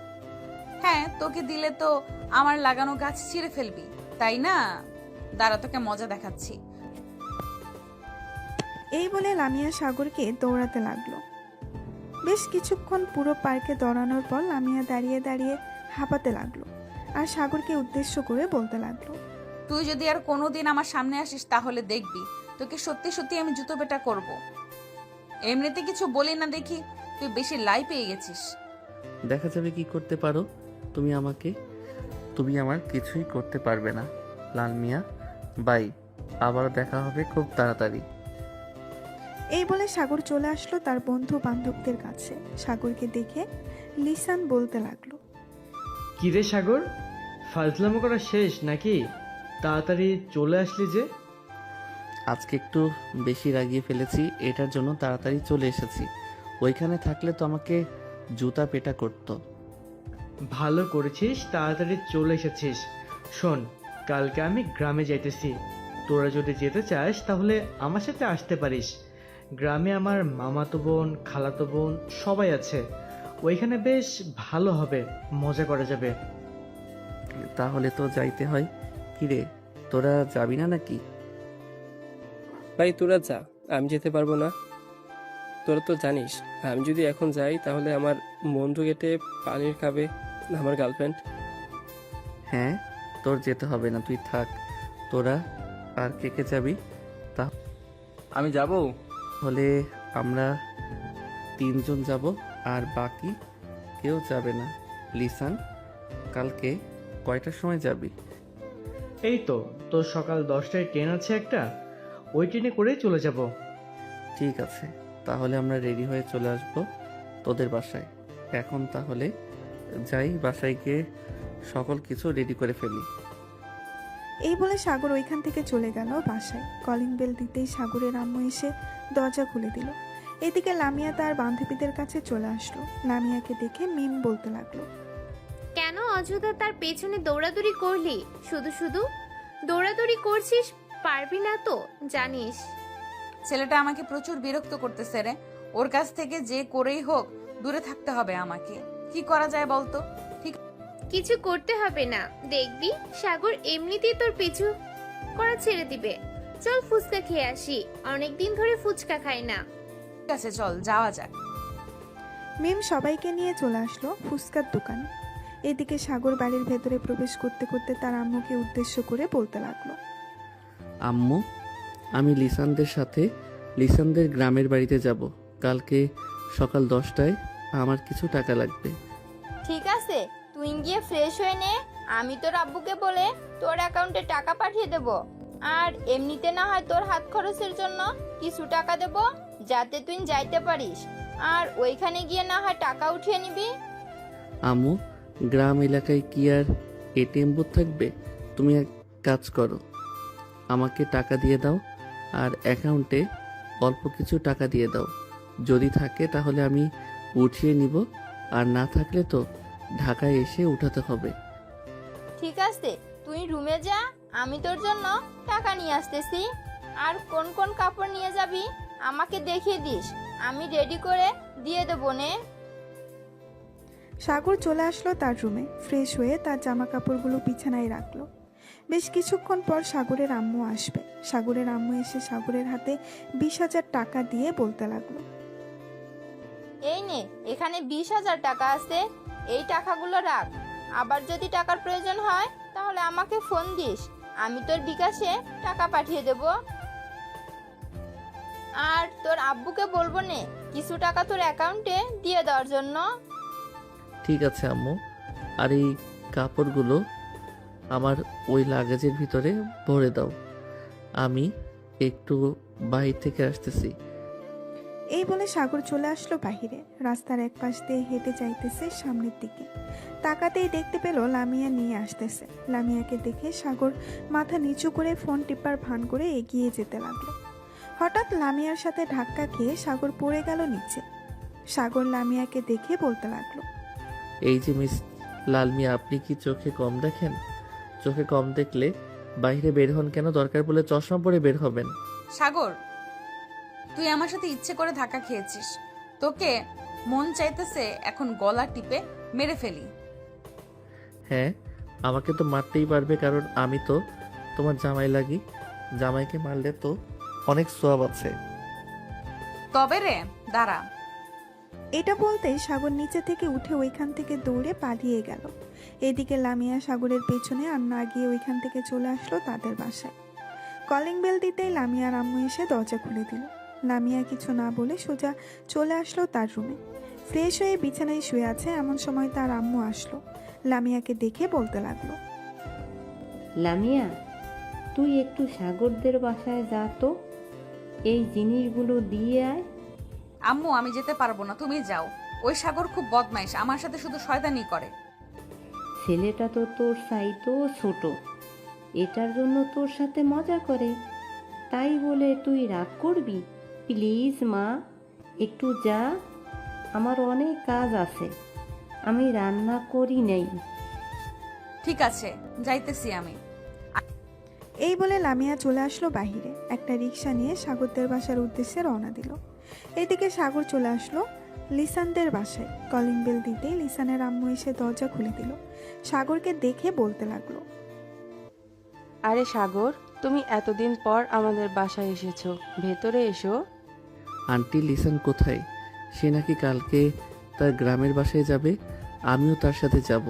হ্যাঁ, তোকে দিলে তো আমার লাগানো গাছ ছিঁড়ে ফেলবি, তাই না? দাঁড়া, তোকে মজা দেখাচ্ছি। এই বলে লামিয়া সাগরকে দৌড়াতে লাগলো। বেশ কিছুক্ষণ পুরো পার্কে দৌড়ানোর পর লামিয়া দাঁড়িয়ে দাঁড়িয়ে হাঁপাতে লাগলো আর সাগরকে উদ্দেশ্য করে বলতে লাগলো, তুই যদি আর কোনোদিন আমার সামনে আসিস তাহলে দেখবি তোকে সত্যি সত্যি আমি জুতো পেটা করব। এমনিতে কিছু বলি না দেখি তুই বেশি লাই পেয়ে গেছিস। দেখা যাবে কি করতে পারো তুমি আমাকে। তুমি আমার কিছুই করতে পারবে না লাল মিয়া। বাই, আবার দেখা হবে খুব তাড়াতাড়ি। এই বলে সাগর চলে আসলো তার বন্ধু বান্ধবদের কাছে। সাগরকে দেখে লিসান বলতে লাগলো, কিরে সাগর, ফাজলামো করা শেষ নাকি? তাড়াতাড়ি চলে আসলি যে। আজকে একটু বেশি রাগিয়ে ফেলেছি, এটার জন্য তাড়াতাড়ি চলে এসেছি। ওইখানে থাকলে তো আমাকে জুতা পেটা করতো। ভালো করেছিস তাড়াতাড়ি চলে এসেছিস। শোন, কালকে আমি গ্রামে যাইতেছি। তোরা যদি যেতে চাস তাহলে আমার সাথে আসতে পারিস। গ্রামে আমার মামাতো বোন, খালাতো বোন সবাই আছে। ওইখানে বেশ ভালো হবে, মজা করা যাবে। তাহলে তো যাইতে হয়। কিরে, তোরা যাবি না নাকি? ভাই তোরা যা, আমি যেতে পারবো না। তোরা তো জানিস আমি যদি এখন যাই তাহলে আমার বন্ধু কেটে পানির খাবে আমার গার্লফ্রেন্ড। হ্যাঁ, তোর যেতে হবে না, তুই থাক। তোরা আর কে কে যাবি? আমি যাব। তাহলে আমরা 3 জন যাব, আর বাকি কেউ যাবে না। লিসান, কালকে কয়টার সময় যাবি? এই তো, তোর সকাল 10টায় ট্রেন আছে একটা, ওই ট্রেনে করেই চলে যাব। ঠিক আছে, তাহলে আমরা রেডি হয়ে চলে আসব তোদের বাসায়। এখন তাহলে যাই, বাসায় গিয়ে সকল কিছু রেডি করে ফেলি। এই বলে সাগর ওইখান থেকে চলে গেল বাসায়। কলিং বেল দিতেই সাগরের আম্মু এসে দরজা খুলে দিল। এদিকে লামিয়া তার বান্ধবীদের কাছে চলে আসলো। লামিয়াকে দেখে মিম বলতে লাগলো, কেন অযথা তার পেছনে দৌড়াদৌড়ি করলি? শুধু শুধু দৌড়াদৌড়ি করছিস, পারবি না তো জানিস। ছেলেটা আমাকে প্রচুর বিরক্ত করতেছে রে। ওর কাছ থেকে যে করেই হোক দূরে থাকতে হবে আমাকে। কি করা যায় বলতো? কিছু করতে হবে না, দেখবি সাগর এমনিতেই তোর পিছু করা ছেড়ে দিবে। চল ফুচকা খেয়ে আসি, অনেকদিন ধরে ফুচকা খাই না। ঠিক আছে, চল যাওয়া যাক। মিম সবাইকে নিয়ে চলে আসলো ফুচকার দোকানে। এদিকে সাগর বাড়ির ভেতরে প্রবেশ করতে করতে তার আম্মুকে উদ্দেশ্য করে বলতে লাগলো, আম্মু, আমি লিসানদের সাথে লিসানদের গ্রামের বাড়িতে যাব। কালকে সকাল 10টায় আমার কিছু টাকা লাগবে। ঠিক আছে, তুই গিয়ে ফ্রেশ হয়ে নে। আমি তোর আব্বুকে বলে তোর অ্যাকাউন্টে টাকা পাঠিয়ে দেব। আর এমনিতে না হয় তোর হাত খরচের জন্য কিছু টাকা দেব, যাতে তুই যাইতে পারিস। আর ওইখানে গিয়ে না হয় টাকা উঠিয়ে নিবি। আম্মু, গ্রাম এলাকায় কি আর এটিএম বুথ থাকবে? তুমি এক কাজ করো, আমাকে টাকা দিয়ে দাও আর অ্যাকাউন্টে অল্প কিছু টাকা দিয়ে দাও। যদি থাকে তাহলে আমি উঠিয়ে নিব, আর না থাকলে তো ঢাকায় এসে উঠাতে হবে। ঠিক আছে, তুই রুমে যা, আমি তোর জন্য টাকা নিয়ে আসতেছি। আর কোন কোন কাপড় নিয়ে যাবি আমাকে দেখিয়ে দিস, আমি রেডি করে দিয়ে দেবো নে। সাগর চলে আসলো তার রুমে। ফ্রেশ হয়ে তার জামা কাপড়গুলো বিছানায় রাখলো। বেশ কিছুক্ষণ পর সাগরের আম্মু আসবে। সাগরের আম্মু এসে সাগরের হাতে 20,000 টাকা দিয়ে বলতে লাগলো, এই নে, এখানে 20,000 টাকা আছে, এই টাকাগুলো রাখ। আবার যদি টাকার প্রয়োজন হয় তাহলে আমাকে ফোন দিস, আমি তোর বিকাশে টাকা পাঠিয়ে দেব। আর তোর আব্বুকে বলবো নে কিছু টাকা তোর অ্যাকাউন্টে দিয়ে দেওয়ার জন্য। ঠিক আছে আম্মু, আর এই কাপড়গুলো আমার ওই লাগেজের ভিতরে ভরে দাও। আমি একটু বাইরে থেকে আসতেছি। এই বলে সাগর চলে আসলো বাহিরে। রাস্তার এক পাশ দিয়ে হেঁটে যাইতেছে সামনের দিকে। তাকাতেই দেখতে পেল লামিয়া নিয়ে আসতেছে। লামিয়াকে দেখে সাগর মাথা নিচু করে ফোন টিপার ভান করে এগিয়ে যেতে লাগলো। হঠাৎ লামিয়ার সাথে ধাক্কা খেয়ে সাগর পড়ে গেল নিচে। সাগর লামিয়াকে দেখে বলতে লাগলো, এই যে মিস লালমিয়া, আপনি কি চোখে কম দেখেন? চোখে কম দেখলে বাইরে বের হন কেন? দরকার পড়লে চশমা পরে বের হবেন। সাগর, তুই আমার সাথে ইচ্ছে করে ধাক্কা খেয়েছিস। তোকে মন চাইতেছে এখন গলা টিপে মেরে ফেলি। হ্যাঁ, আমাকে তো মারতেই পারবে, কারণ আমি তো তোমার জামাই লাগি। জামাইকে মারলে তো অনেক সোয়াব আছে। তবে রে, দাঁড়া। এটা বলতেই সাগর নিচে থেকে উঠে ওইখান থেকে দৌড়ে পালিয়ে গেল। এদিকে লামিয়া সাগরের পেছনে আর না গিয়ে ওইখান থেকে চলে আসলো তাদের বাসায়। কলিং বেল দিতেই লামিয়ার আম্মু এসে দরজা খুলে দিল। লামিয়া কিছু না বলে সোজা চলে আসলো তার রুমে। ফ্রেশ হয়ে বিছানায় শুয়ে আছে এমন সময় তার আম্মু আসলো। লামিয়াকে দেখে বলতে লাগলো, লামিয়া, তুই একটু সাগরদের বাসায় যা তো, এই জিনিসগুলো দিয়ে আয়। আম্মু, আমি যেতে পারবো না, তুমি যাও। ওই সাগর খুব বদমাইশ, আমার সাথে শুধু শয়তানি করে। ছেলেটা তো তোর চাইতো ছোট, এটার জন্য তোর সাথে মজা করে, তাই বলে তুই রাগ করবি? প্লিজ মা, একটু যা, আমার অনেক কাজ আছে, আমি রান্না করি নাই। ঠিক আছে, যাইতেছি আমি। এই বলে লামিয়া চলে আসলো বাহিরে। একটা রিক্সা নিয়ে সাগরদের বাসার উদ্দেশ্যে রওনা দিল। এদিকে সাগর চলে আসলো লিসানদের বাসায়। কলিং বেল দিতেই লিসানের আম্মু এসে দরজা খুলে দিল। সাগরকে দেখে বলতে লাগলো, আরে সাগর, তুমি এতদিন পর আমাদের বাসায় এসেছো, ভেতরে এসো। আন্টি, লিসান কোথায়? সে নাকি কালকে তার গ্রামের বাসায় যাবে। আমিও তার সাথে যাব।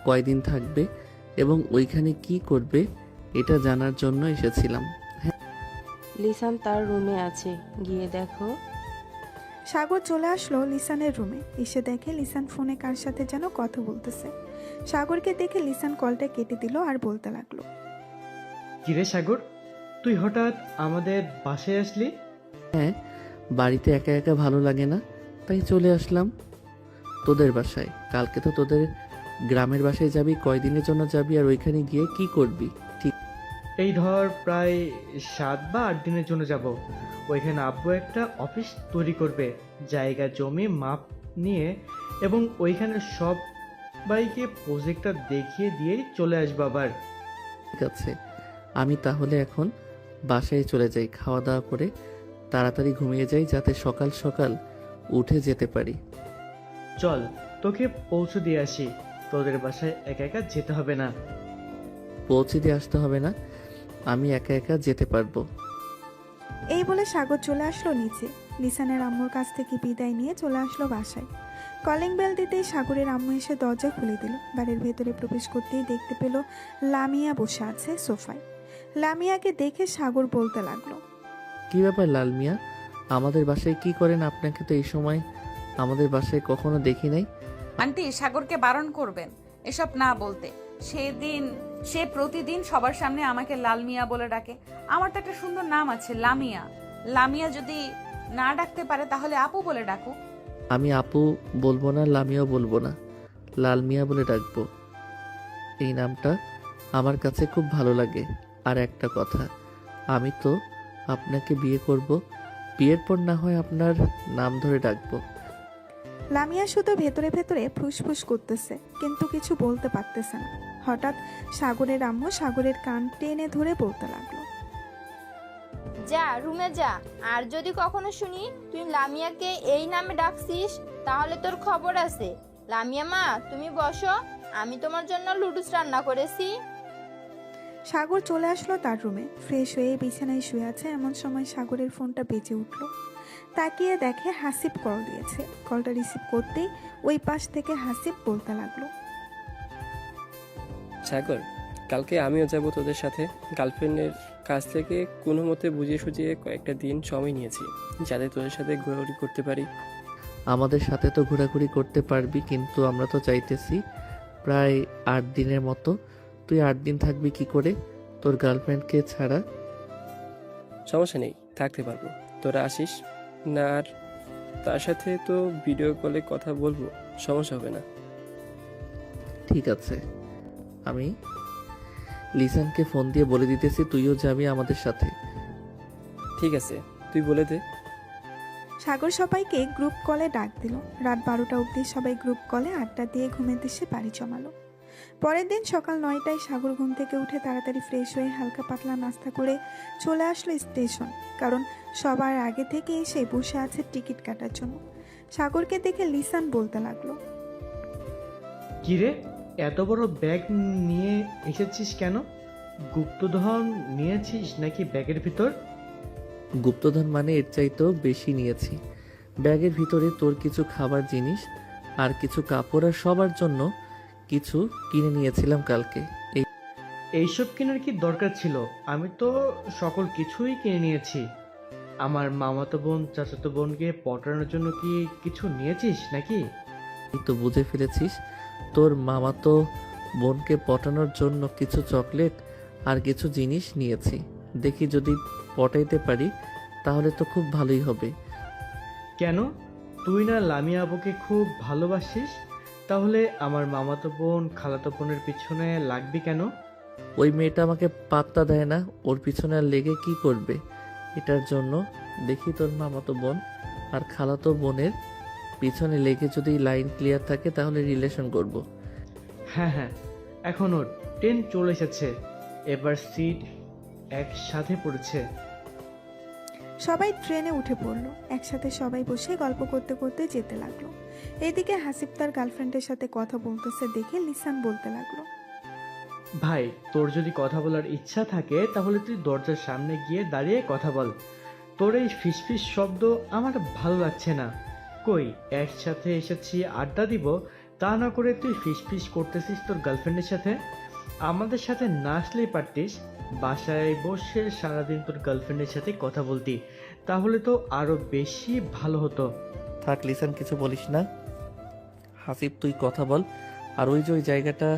কয়দিন থাকবে এবং ওইখানে কি করবে এটা জানার জন্য এসেছিলাম। লিসান তার রুমে আছে, গিয়ে দেখো। সাগর চলে আসলো লিসানের রুমে। এসে দেখে লিসান ফোনে কার সাথে যেন কথা বলতেছে। সাগরকে দেখে লিসান কলটা কেটে দিল আর বলতে লাগলো, কিরে সাগর, তুই হঠাৎ আমাদের বাসায় আসলি? হ্যাঁ, বাড়িতে একা একা ভালো লাগে না, তাই চলে আসলাম তোদের বাসায়। কালকে তো তোদের গ্রামের বাসায় যাবি, কয়দিনের জন্য যাবি আর ওইখানে গিয়ে কি করবি? ঠিক এই ধর প্রায় 7 বা 8 দিনের জন্য যাব। ওইখানে আব্বু একটা অফিস তৈরি করবে, জায়গা জমি মাপ নিয়ে, এবং ওইখানে সবাইকে প্রজেক্টটা দেখিয়ে দিয়েই চলে আসবো আবার। আছে, আমি তাহলে এখন বাসায় চলে যাই, খাওয়া দাওয়া করে তাড়াতাড়ি ঘুমিয়ে যাই যাতে সকাল সকাল উঠে যেতে পারি। চল তোকে পৌঁছে দিয়ে আসি, তোদের বাসায় একা একা যেতে হবে না। পৌঁছে দিয়ে আসতে হবে না, আমি একা একা যেতে পারবো। এই বলে সাগর চলে আসলো নিচে। লিসানের আম্মুর কাছ থেকে বিদায় নিয়ে চলে আসলো বাসায়। কলিং বেল দিতেই সাগরের আম্মু এসে দরজা খুলে দিল। বাড়ির ভেতরে প্রবেশ করতেই দেখতে পেল লামিয়া বসে আছে সোফায়। লামিয়াকে দেখে সাগর বলতে লাগলো, কি ব্যাপার লাল মিয়া, আমাদের বাসায় কি করেন? আপনাকে তো এই সময় আমাদের বাসায় কখনো দেখি নাই। আন্টি, সাগরকে বারণ করবেন এসব না বলতে। সে প্রতিদিন সবার সামনে আমাকে লাল মিয়া বলে ডাকে। আমার তো একটা সুন্দর নাম আছে, লামিয়া। লামিয়া যদি না ডাকতে পারে তাহলে আপু বলে ডাকুক। আমি আপু বলবো না, লামিয়াও বলবো না, লাল মিয়া বলে ডাকবো। এই নামটা আমার কাছে খুব ভালো লাগে। আর একটা কথা, আমি তো আপনাকে বিয়ে করব, বিয়ের পর না হয় আপনার নাম ধরে ডাকবো। লামিয়া শুধু ভেতরে ভেতরে ফুসফুস করতেছে, কিন্তু কিছু বলতে পারতেছে না। হঠাৎ সাগরের আম্মু সাগরের কান টেনে ধরে বলতে লাগলো, যা রুমে যা, আর যদি কখনো শুনি তুই লামিয়াকে এই নামে ডাকছিস তাহলে তোর খবর আছে। লামিয়া মা, তুমি বসো, আমি তোমার জন্য লুডুস রান্না করেছি। সাগর চলে আসলো তার রুমে। ফ্রেশ হয়ে বিছানায় শুয়ে আছে, এমন সময় সাগরের ফোনটা বেজে উঠল। তাকিয়ে দেখে হাসিব কল দিয়েছে। কলটা রিসিভ করতেই ওই পাশ থেকে হাসিব বলতে লাগলো, সাগর, কালকে আমিও যাব তোদের সাথে। গার্লফ্রেন্ডের কাছ থেকে কোনো মতে বুঝিয়ে সুঝিয়ে কয়েকটা দিন সময় নিয়েছি যাতে তোদের সাথে ঘোরাঘুরি করতে পারি। আমাদের সাথে তো ঘোরাঘুরি করতে পারবি, কিন্তু আমরা তো চাইতেছি প্রায় 8 দিনের মতো। তুই 8 দিন থাকবি কি করে তোর গার্লফ্রেন্ডকে ছাড়া? সমস্যা নেই, থাকতে পারবো, তোরা আসিস না। আর তার সাথে তো ভিডিও কলে কথা বলবো, সমস্যা হবে না। ঠিক আছে, আমি লিসানকে ফোন দিয়ে বলে দিতেছি তুইও যাবি আমাদের সাথে। ঠিক আছে, তুই বলে দে। সাগর সবাইকে গ্রুপ কলে ডাক দিল। রাত 12টা অবধি সবাই গ্রুপ কলে আড্ডা দিয়ে ঘুমেতে এসে বাড়ি জমালো। পরের দিন সকাল 9টায় সাগর ঘুম থেকে উঠে তাড়াতাড়ি ফ্রেশ হয়ে হালকা পাতলা নাস্তা করে চলে আসলো স্টেশন, কারণ সবার আগে থেকে এসে বসে আছে টিকিট কাটার জন্য। সাগরকে দেখে লিসান বলতে লাগলো, কিরে, এত বড় ব্যাগ নিয়ে এসেছিস কেন? গুপ্তধন নিয়েছিস নাকি ব্যাগের ভিতর? গুপ্তধন মানে এর চাইতেও বেশি নিয়েছি। ব্যাগের ভিতরে তোর কিছু খাবার জিনিস আর কিছু কাপড় আর সবার জন্য কিছু কিনে নিয়েছিলাম কালকে। এইসব কেনার কি দরকার ছিল? আমি তো সকল কিছুই কিনে নিয়েছি। আমার মামাতো বোন চাচাতো বোনকে পটানোর জন্য কি কিছু নিয়েছিস নাকি? এই তো বুঝে ফেলেছিস, তোর মামাতো বোনকে পটানোর জন্য কিছু চকলেট আর কিছু জিনিস নিয়েছি। দেখি যদি পটাইতে পারি তাহলে তো খুব ভালোই হবে। কেন, তুই না লামিয়া আবুকে খুব ভালোবাসিস? তাহলে আমার মামাতো বোন খালাতো বোনের পিছনে লাগবি কেন? ওই মেয়েটা আমাকে পাত্তা দেয় না, ওর পিছনে আর লেগে কি করবে? এটার জন্য দেখি তোর মামাতো বোন আর খালাতো বোনের পিছনে লেগে যদি লাইন ক্লিয়ার থাকে তাহলে রিলেশন করব। হ্যাঁ হ্যাঁ, এখন ওর ট্রেন চলে এসেছে, এবার সিট একসাথে পড়েছে। সবাই ট্রেনে উঠে পড়লো। একসাথে সবাই বসে গল্প করতে করতে যেতে লাগলো। এদিকে হাসিব তার গার্লফ্রেন্ডের সাথে কথা বলতেছে দেখে লিসান বলতে লাগলো, ভাই, তোর যদি কথা বলার ইচ্ছা থাকে তাহলে তুই দরজার সামনে গিয়ে দাঁড়িয়ে কথা বল। তোর এই ফিসফিস শব্দ আমার ভালো লাগছে না। কই, একসাথে এসেছি আড্ডা দিব, তা না করে তুই ফিসফিস করতেছিস তোর গার্লফ্রেন্ডের সাথে। আমাদের সাথে না আসলেই পারতিস, বাসায় বসে সারাদিন তোর গার্লফ্রেন্ডের সাথে কথা বলতি, তাহলে তো আরো বেশি ভালো হতো। থাক লিসান, কিছু বলিস না। হাসিব তুই কথা বল, আর ওই যে ওই জায়গাটা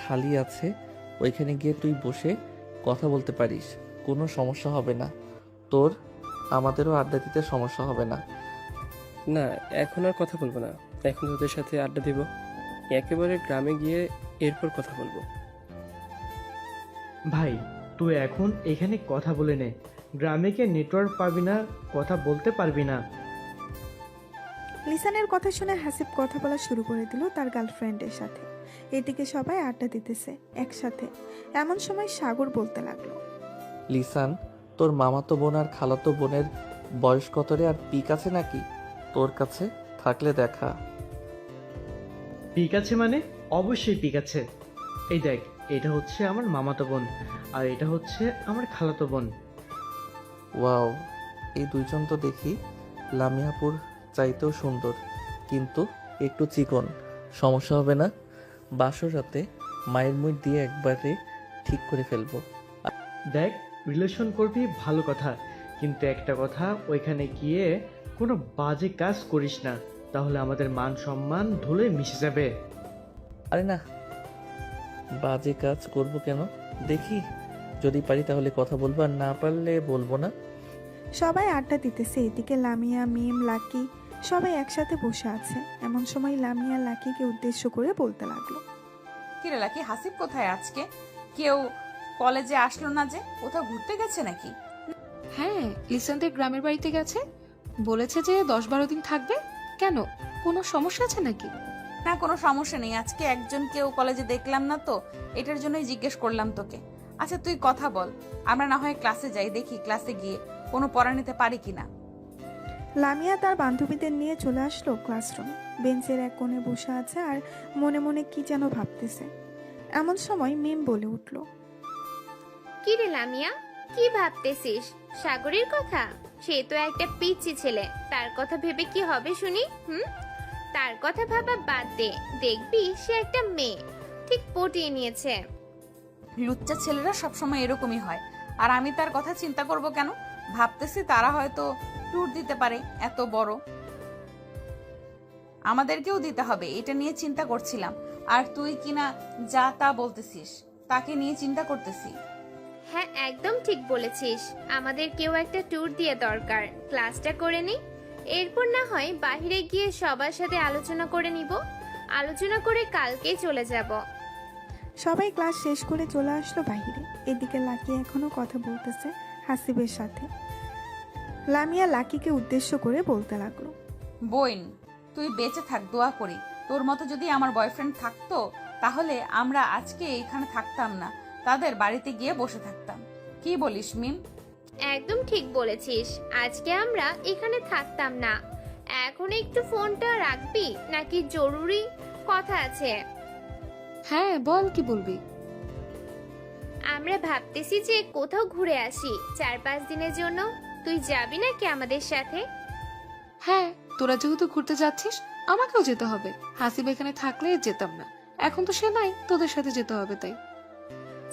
খালি আছে, ওইখানে গিয়ে তুই বসে কথা বলতে পারিস, কোনো সমস্যা হবে না তোর, আমাদেরও আড্ডা দিতে সমস্যা হবে না। না, এখন আর কথা বলবো না, এখন তোদের সাথে আড্ডা দিব, একেবারে গ্রামে গিয়ে এরপর কথা বলবো। ভাই তুই এখন এখানে কথা বলে নে, গ্রামে গিয়ে নেটওয়ার্ক পাবি না, কথা বলতে পারবি না। লিসানের কথা শুনে হাসিব কথা বলা শুরু করে দিল তার গার্লফ্রেন্ডের সাথে। এদিকে সবাই আড্ডা দিতেছে একসাথে। এমন সময় সাগর বলতে লাগলো, লিসান, তোর মামাতো বোন আর খালাতো বোনের বয়স কত রে? আর পিক আছে নাকি তোর কাছে? থাকলে দেখা। পিক আছে মানে? অবশ্যই পিক আছে। এই দেখ, এটা হচ্ছে আমার মামাতো বোন, আর এটা হচ্ছে আমার খালাতো বোন। ওয়াও, এই দুইজন তো দেখি লামিয়াপুর চাইতেও সুন্দর, কিন্তু একটু চিকন। সমস্যা হবে না? বাসর রাতে মায়ের মুখ দিয়ে একবারে ঠিক করে ফেলবো। দেখ, রিলেশন করবি ভালো কথা, কিন্তু একটা কথা, ওইখানে গিয়ে কোনো বাজে কাজ করিস না, তাহলে আমাদের মান সম্মান ধুলে মিশে যাবে। আরে না, বাজে কাজ করব কেন? দেখি, যদি পারি তাহলে কথা বলবো, আর না পারলে বলবো না। সবাই আড্ডা দিতেছে। এদিকে লামিয়া, মিম, লাকি সবাই একসাথে বসে আছে। এমন সময় লামিয়া লাকিকে উদ্দেশ্য করে বলতে লাগলো, কিরে লাকি, হাসিব কোথায় আজকে? কেউ কলেজে আসলো না যে? কোথাও ঘুরতে গেছে নাকি? হ্যাঁ, লিসানদের গ্রামের বাড়িতে গেছে, বলেছে যে 10-12 দিন থাকবে। কেন, কোনো সমস্যা আছে নাকি? না, কোনো সমস্যা নেই। আজকে একজন কেউ কলেজে দেখলাম না তো, এটার জন্যই জিজ্ঞেস করলাম তোকে। আচ্ছা তুই কথা বল, আমরা না হয় ক্লাসে যাই, দেখি ক্লাসে গিয়ে কোনো পড়া নিতে পারি কিনা। লামিয়া তার বান্ধবীদের নিয়ে চলে আসলো ক্লাসরুমে। বেঞ্চের এক কোণে বসে আছে আর মনে মনে কি যেন ভাবতেছে। এমন সময় মিম বলে উঠল, কি রে লামিয়া, কি ভাবতেছিস? সাগরের কথা? সে তো একটা পিচ্চি ছেলে, তার কথা ভেবে কি হবে শুনি? তার কথা ভাবা বাদ দে, দেখবি সে একটা মেয়ে, ঠিক পটিয়ে নিয়েছে। লুচ্চা ছেলেরা সবসময় এরকমই হয়, আর আমি তার কথা চিন্তা করব কেন? ভাবতেছি তারা হয়তো ট্যুর দিতে পারে, এত বড়, আমাদেরকেও দিতে হবে, এটা নিয়ে চিন্তা করছিলাম। আর তুই কিনা যা তা বলতেছিস, তাকে নিয়ে চিন্তা করতেছি। হ্যাঁ, একদম ঠিক বলেছিস, আমাদের কেউ একটা ট্যুর দিয়ে দরকার। ক্লাসটা করে নি, এরপর না হয় বাইরে গিয়ে সবার সাথে আলোচনা করে নিব, আলোচনা করে কালকেই চলে যাব। সবাই ক্লাস শেষ করে চলে আসলো বাইরে। এদিকে লাকি এখনো কথা বলতেছে হাসিবের সাথে। লামিয়া লাকিকে উদ্দেশ্য করে বলতে লাগলো, বোন, তুই বেঁচে থাক, দোয়া করি। তোর মতো যদি আমার বয়ফ্রেন্ড থাকতো, তাহলে আমরা আজকে এখানে থাকতাম না, তাদের বাড়িতে গিয়ে বসে থাকতাম। কি বলিস মিম? একদম ঠিক বলেছিস, আজকে আমরা এখানে থাকতাম না। এখন একটু ফোনটা রাখবি নাকি জরুরি কথা আছে? হ্যাঁ বল, কি বলবি? আমরা ভাবতেছি যে কোথাও ঘুরে আসি 4-5 দিনের জন্য, তুই যাবি নাকি আমাদের সাথে? হ্যাঁ, তোরা যেহেতু ঘুরতে যাচ্ছিস আমাকেও যেতে হবে। হাসিব এখানে থাকলে যেতাম না, এখন তো সে নাই, তোদের সাথে যেতে হবে। তাই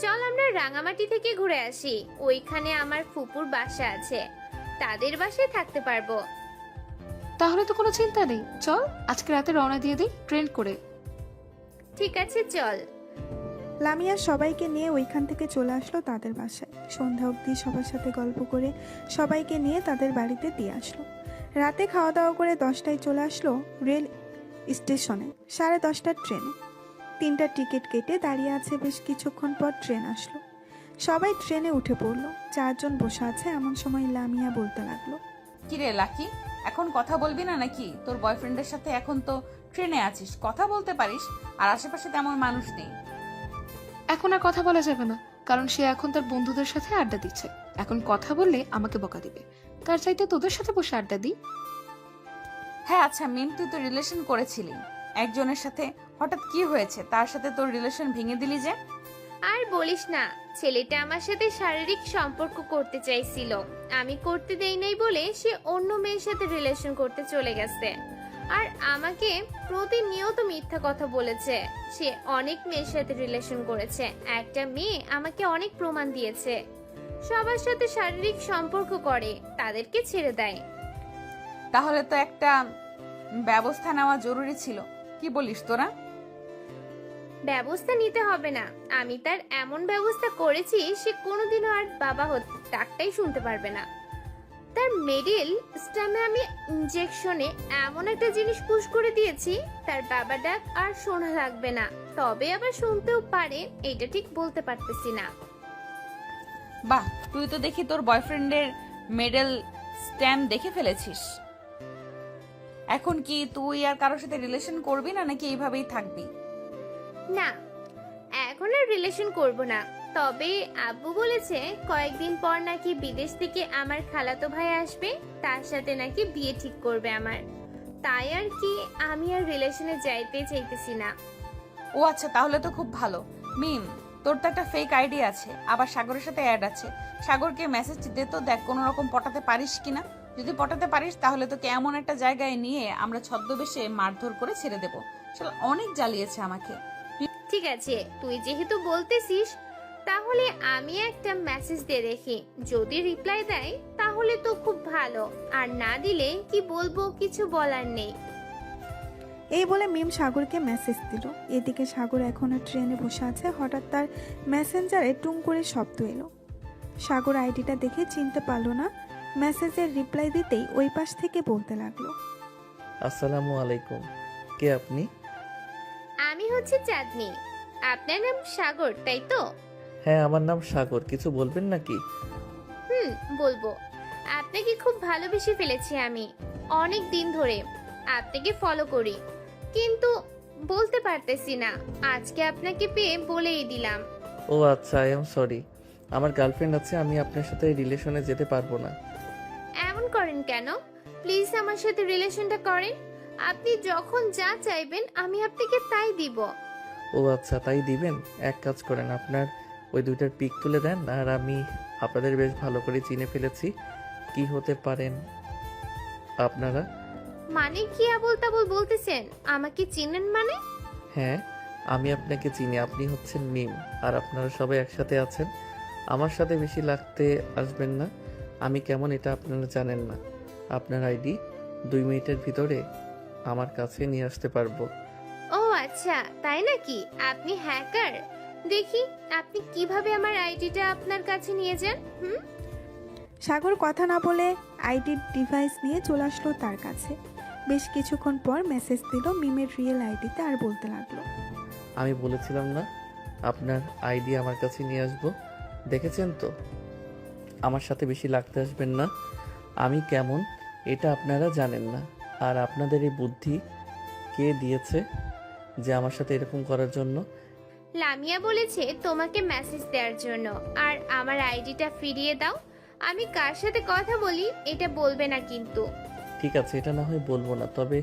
চল আমরা রাঙামাটি থেকে ঘুরে আসি, ওইখানে আমার ফুপুর বাসা আছে, তাদের বাসায় থাকতে পারবো। তাহলে তো কোনো চিন্তা নেই, চল আজকে রাতে রওনা দিয়ে দিই ট্রেন করে। ঠিক আছে চল। লামিয়া সবাইকে নিয়ে ওইখান থেকে চলে আসলো তাদের বাসায়। সন্ধ্যা অবধি সবার সাথে গল্প করে সবাইকে নিয়ে তাদের বাড়িতে দিয়ে আসলো। রাতে খাওয়া দাওয়া করে 10টায় চলে আসলো রেল স্টেশনে। 10:30টার ট্রেনে 3টা টিকিট কেটে দাঁড়িয়ে আছে। বেশ কিছুক্ষণ পর ট্রেন আসলো। সবাই ট্রেনে উঠে পড়লো। 4 জন বসে আছে। এমন সময় লামিয়া বলতে লাগলো, কিরে লাকি, এখন কথা বলবি না নাকি? তোর বয়ফ্রেন্ডের সাথে এখন তো ট্রেনে আছিস, কথা বলতে পারিস, আর আশেপাশে তেমন মানুষ নেই। এখন আর কথা বলা যাবে না, কারণ সে এখন তার বন্ধুদের সাথে আড্ডা দিচ্ছে। এখন কথা বললে আমাকে বকা দিবে, তার চাইতে তোদের সাথে বসে আড্ডা দিই। হ্যাঁ আচ্ছা মিম, তুই তো রিলেশন করেছিলি একজনের সাথে, হঠাৎ কি হয়েছে? তার সাথে তোর রিলেশন ভেঙে দিলি যে? আর বলিস না, ছেলেটা আমার সাথে শারীরিক সম্পর্ক করতে চাইছিল, আমি করতে দেই নাই বলে সে অন্য মেয়ের সাথে রিলেশন করতে চলে গেছে। আর আমাকে প্রতিনিয়ত মিথ্যা কথা বলেছে। সে অনেক মেয়ের সাথে রিলেশন করেছে। একটা মেয়ে আমাকে অনেক প্রমাণ দিয়েছে। সবার সাথে শারীরিক সম্পর্ক করে, তাদেরকে ছেড়ে দেয়। তাহলে তো একটা ব্যবস্থা নেওয়া জরুরি ছিল। কি বলিস তোরা? ব্যবস্থা নিতে হবে না, আমি তার এমন ব্যবস্থা করেছি সে কোনোদিনও আর বাবা ডাকটাই শুনতে পারবে না। তার মিডল স্টামে আমি ইনজেকশনে এমন একটা জিনিস পুশ করে দিয়েছি, তার বাবা ডাক আর শোনা লাগবে না। তবে আবার শুনতেও পারে, এটা ঠিক বলতে পারতেছি না। বাহ, তুই তো দেখি তোর বয়ফ্রেন্ডের মেডেল স্ট্যাম্প দেখে ফেলেছিস। এখন কি তুই আর কারোর সাথে রিলেশন করবি না, নাকি এইভাবেই থাকবি? না, এখন আর রিলেশন করব না। তবে আব্বু বলেছে কয়েকদিন পর নাকি বিদেশ থেকে আমার খালাতো ভাই আসবে, তার সাথে নাকি বিয়ে ঠিক করবে আমার। তাই আর কি আমি আর রিলেশনে যাইতে চাইতেছি না। ও আচ্ছা, তাহলে তো খুব ভালো। মিম, তোর তো একটা ফেক আইডি আছে, আবার সাগরের সাথে অ্যাড আছে। সাগরকে মেসেজ দে তো, দেখ কোনো রকম পটাতে পারিস কিনা। যদি পটাতে পারিস তাহলে তোকে এমন একটা জায়গায় নিয়ে আমরা ছদ্মবেশে মারধর করে ছেড়ে দেবো। শালা অনেক জ্বালিয়েছে আমাকে। ঠিক আছে, তুই যেহেতু বলতেছিস তাহলে আমি একটা মেসেজ দিয়ে দেখি। যদি রিপ্লাই দেয় তাহলে তো খুব ভালো, আর না দিলে কি বলবো কিছু বলার নেই। এই বলে মিম সাগরকে মেসেজ দিল। এদিকে সাগর এখনো ট্রেনে বসে আছে। হঠাৎ তার মেসেঞ্জারে টুং করে শব্দ এলো। সাগর আইডিটা দেখে চিনতে পারলো না। মেসেজের রিপ্লাই দিতেই ওই পাশ থেকে বলতে লাগলো, আসসালামু আলাইকুম, কে আপনি? আমি হচ্ছে চাঁদনি। আপনার নাম সাগর, তাই তো? হ্যাঁ, আমার নাম সাগর। কিছু বলবেন নাকি? বলবো। আপনাকে খুব ভালোবেসে ফেলেছি আমি অনেক দিন ধরে। আপনাকে ফলো করি, কিন্তু বলতে পারতেছি না। আজকে আপনাকে পেয়ে বলেই দিলাম। ও আচ্ছা, আই এম সরি। আমার গার্লফ্রেন্ড আছে, আমি আপনার সাথে রিলেশনে যেতে পারবো না। এমন করেন কেন? প্লিজ আমার সাথে রিলেশনটা করেন। আপনি যখন যা চাইবেন আমি আপনাকে তাই দিব। ও আচ্ছা, তাই দিবেন? এক কাজ করেন, আপনার ওই দুইটার পিক তুলে দেন, আর আমি আপনাদের বেশ ভালো করে চিনে ফেলেছি। কি হতে পারেন আপনারা? মানে কি আবল তাবল বলতেছেন? আমাকে চিনেন মানে? হ্যাঁ, আমি আপনাকে চিনি। আপনি হচ্ছেন মিম, আর আপনারা সবাই একসাথে আছেন। আমার সাথে বেশি লাগতে আসবেন না। আমি কেমন এটা আপনারা জানেন না। আপনার আইডি 2 মিনিটের ভিতরে আমার কাছে নিয়ে আসতে পারবো। ও আচ্ছা, তাই নাকি? আপনি হ্যাকার? দেখি আপনি কিভাবে আমার আইডিটা আপনার কাছে নিয়ে যান। সাগর কথা না বলে আইডির ডিভাইস নিয়ে চলে আসলো তার কাছে। বেশ কিছুক্ষণ পর মেসেজ দিল মিমের রিয়েল আইডিতে, আর বলতে লাগলো, আমি বলেছিলাম না আপনার আইডি আমার কাছে নিয়ে আসবো? দেখেছেন তো? আমার সাথে বেশি লাগতে আসবেন না। আমি কেমন এটা আপনারা জানেন না। আর আপনাদের এই বুদ্ধি কে দিয়েছে যে আমার সাথে এরকম করার জন্য? লামিয়া বলেছে তোমাকে মেসেজ দেওয়ার জন্য। আর আমার আইডিটা ফিরিয়ে দাও। আমি কার সাথে কথা বলি এটা বলবে না কিন্তু। ঠিক আছে, এটা না হয় বলবো না, তবে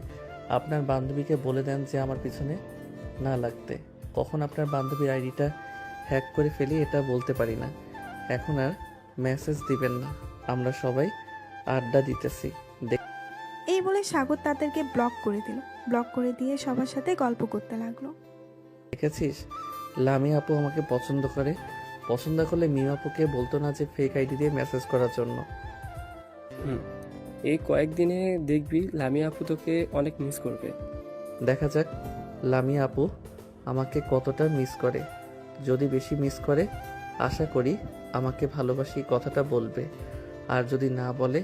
আপনার বান্ধবীকে বলে দেন যে আমার পিছনে না লাগতে। কখন আপনার বান্ধবীর আইডিটা হ্যাক করে ফেলি এটা বলতে পারি না। এখন আর মেসেজ দিবেন না, আমরা সবাই আড্ডা দিতেছি। এই বলে সাগর তাদেরকে ব্লক করে দিল। ব্লক করে দিয়ে সবার সাথে গল্প করতে লাগলো। দেখেছিস, লামি আপু আমাকে পছন্দ করে। পছন্দ করলে মিম আপুকে বলতো না যে ফেক আইডি দিয়ে মেসেজ করার জন্য। এই কয়েকদিনে দেখবি লামিয়া আপু তোকে অনেক মিস করবে। দেখা যাক লামি আপু আমাকে কতটা মিস করে। যদি বেশি মিস করে আশা করি আমাকে ভালোবাসি কথাটা বলবে। আর যদি না বলে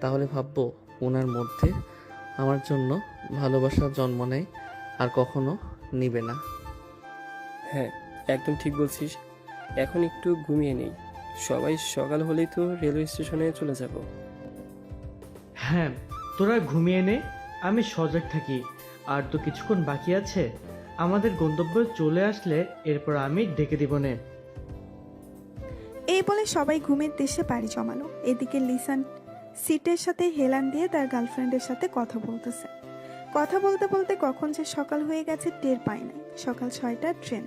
তাহলে ভাববো ওনার মধ্যে আমার জন্য ভালোবাসা জন্ম নেয় আর কখনো নিবে না। হ্যাঁ, একদম ঠিক বলছিস। এখন একটু ঘুমিয়ে নেই, সবাই সকাল হলেই তো রেলওয়ে স্টেশনে চলে যাব। হ্যাঁ, তোরা ঘুমিয়ে নে, আমি সজাগ থাকি। আর তো কিছুক্ষণ বাকি আছে। আমাদের গন্তব্যে চলে আসলে এরপর আমি ডেকে দিব নে। এই বলে সবাই ঘুমের দেশে পাড়ি জমালো। এদিকে লিসান সিটের সাথে হেলান দিয়ে তার গার্লফ্রেন্ডের সাথে কথা বলতেছে। কথা বলতে বলতে কখন যে সকাল হয়ে গেছে টের পায় নাই। সকাল 6টার ট্রেন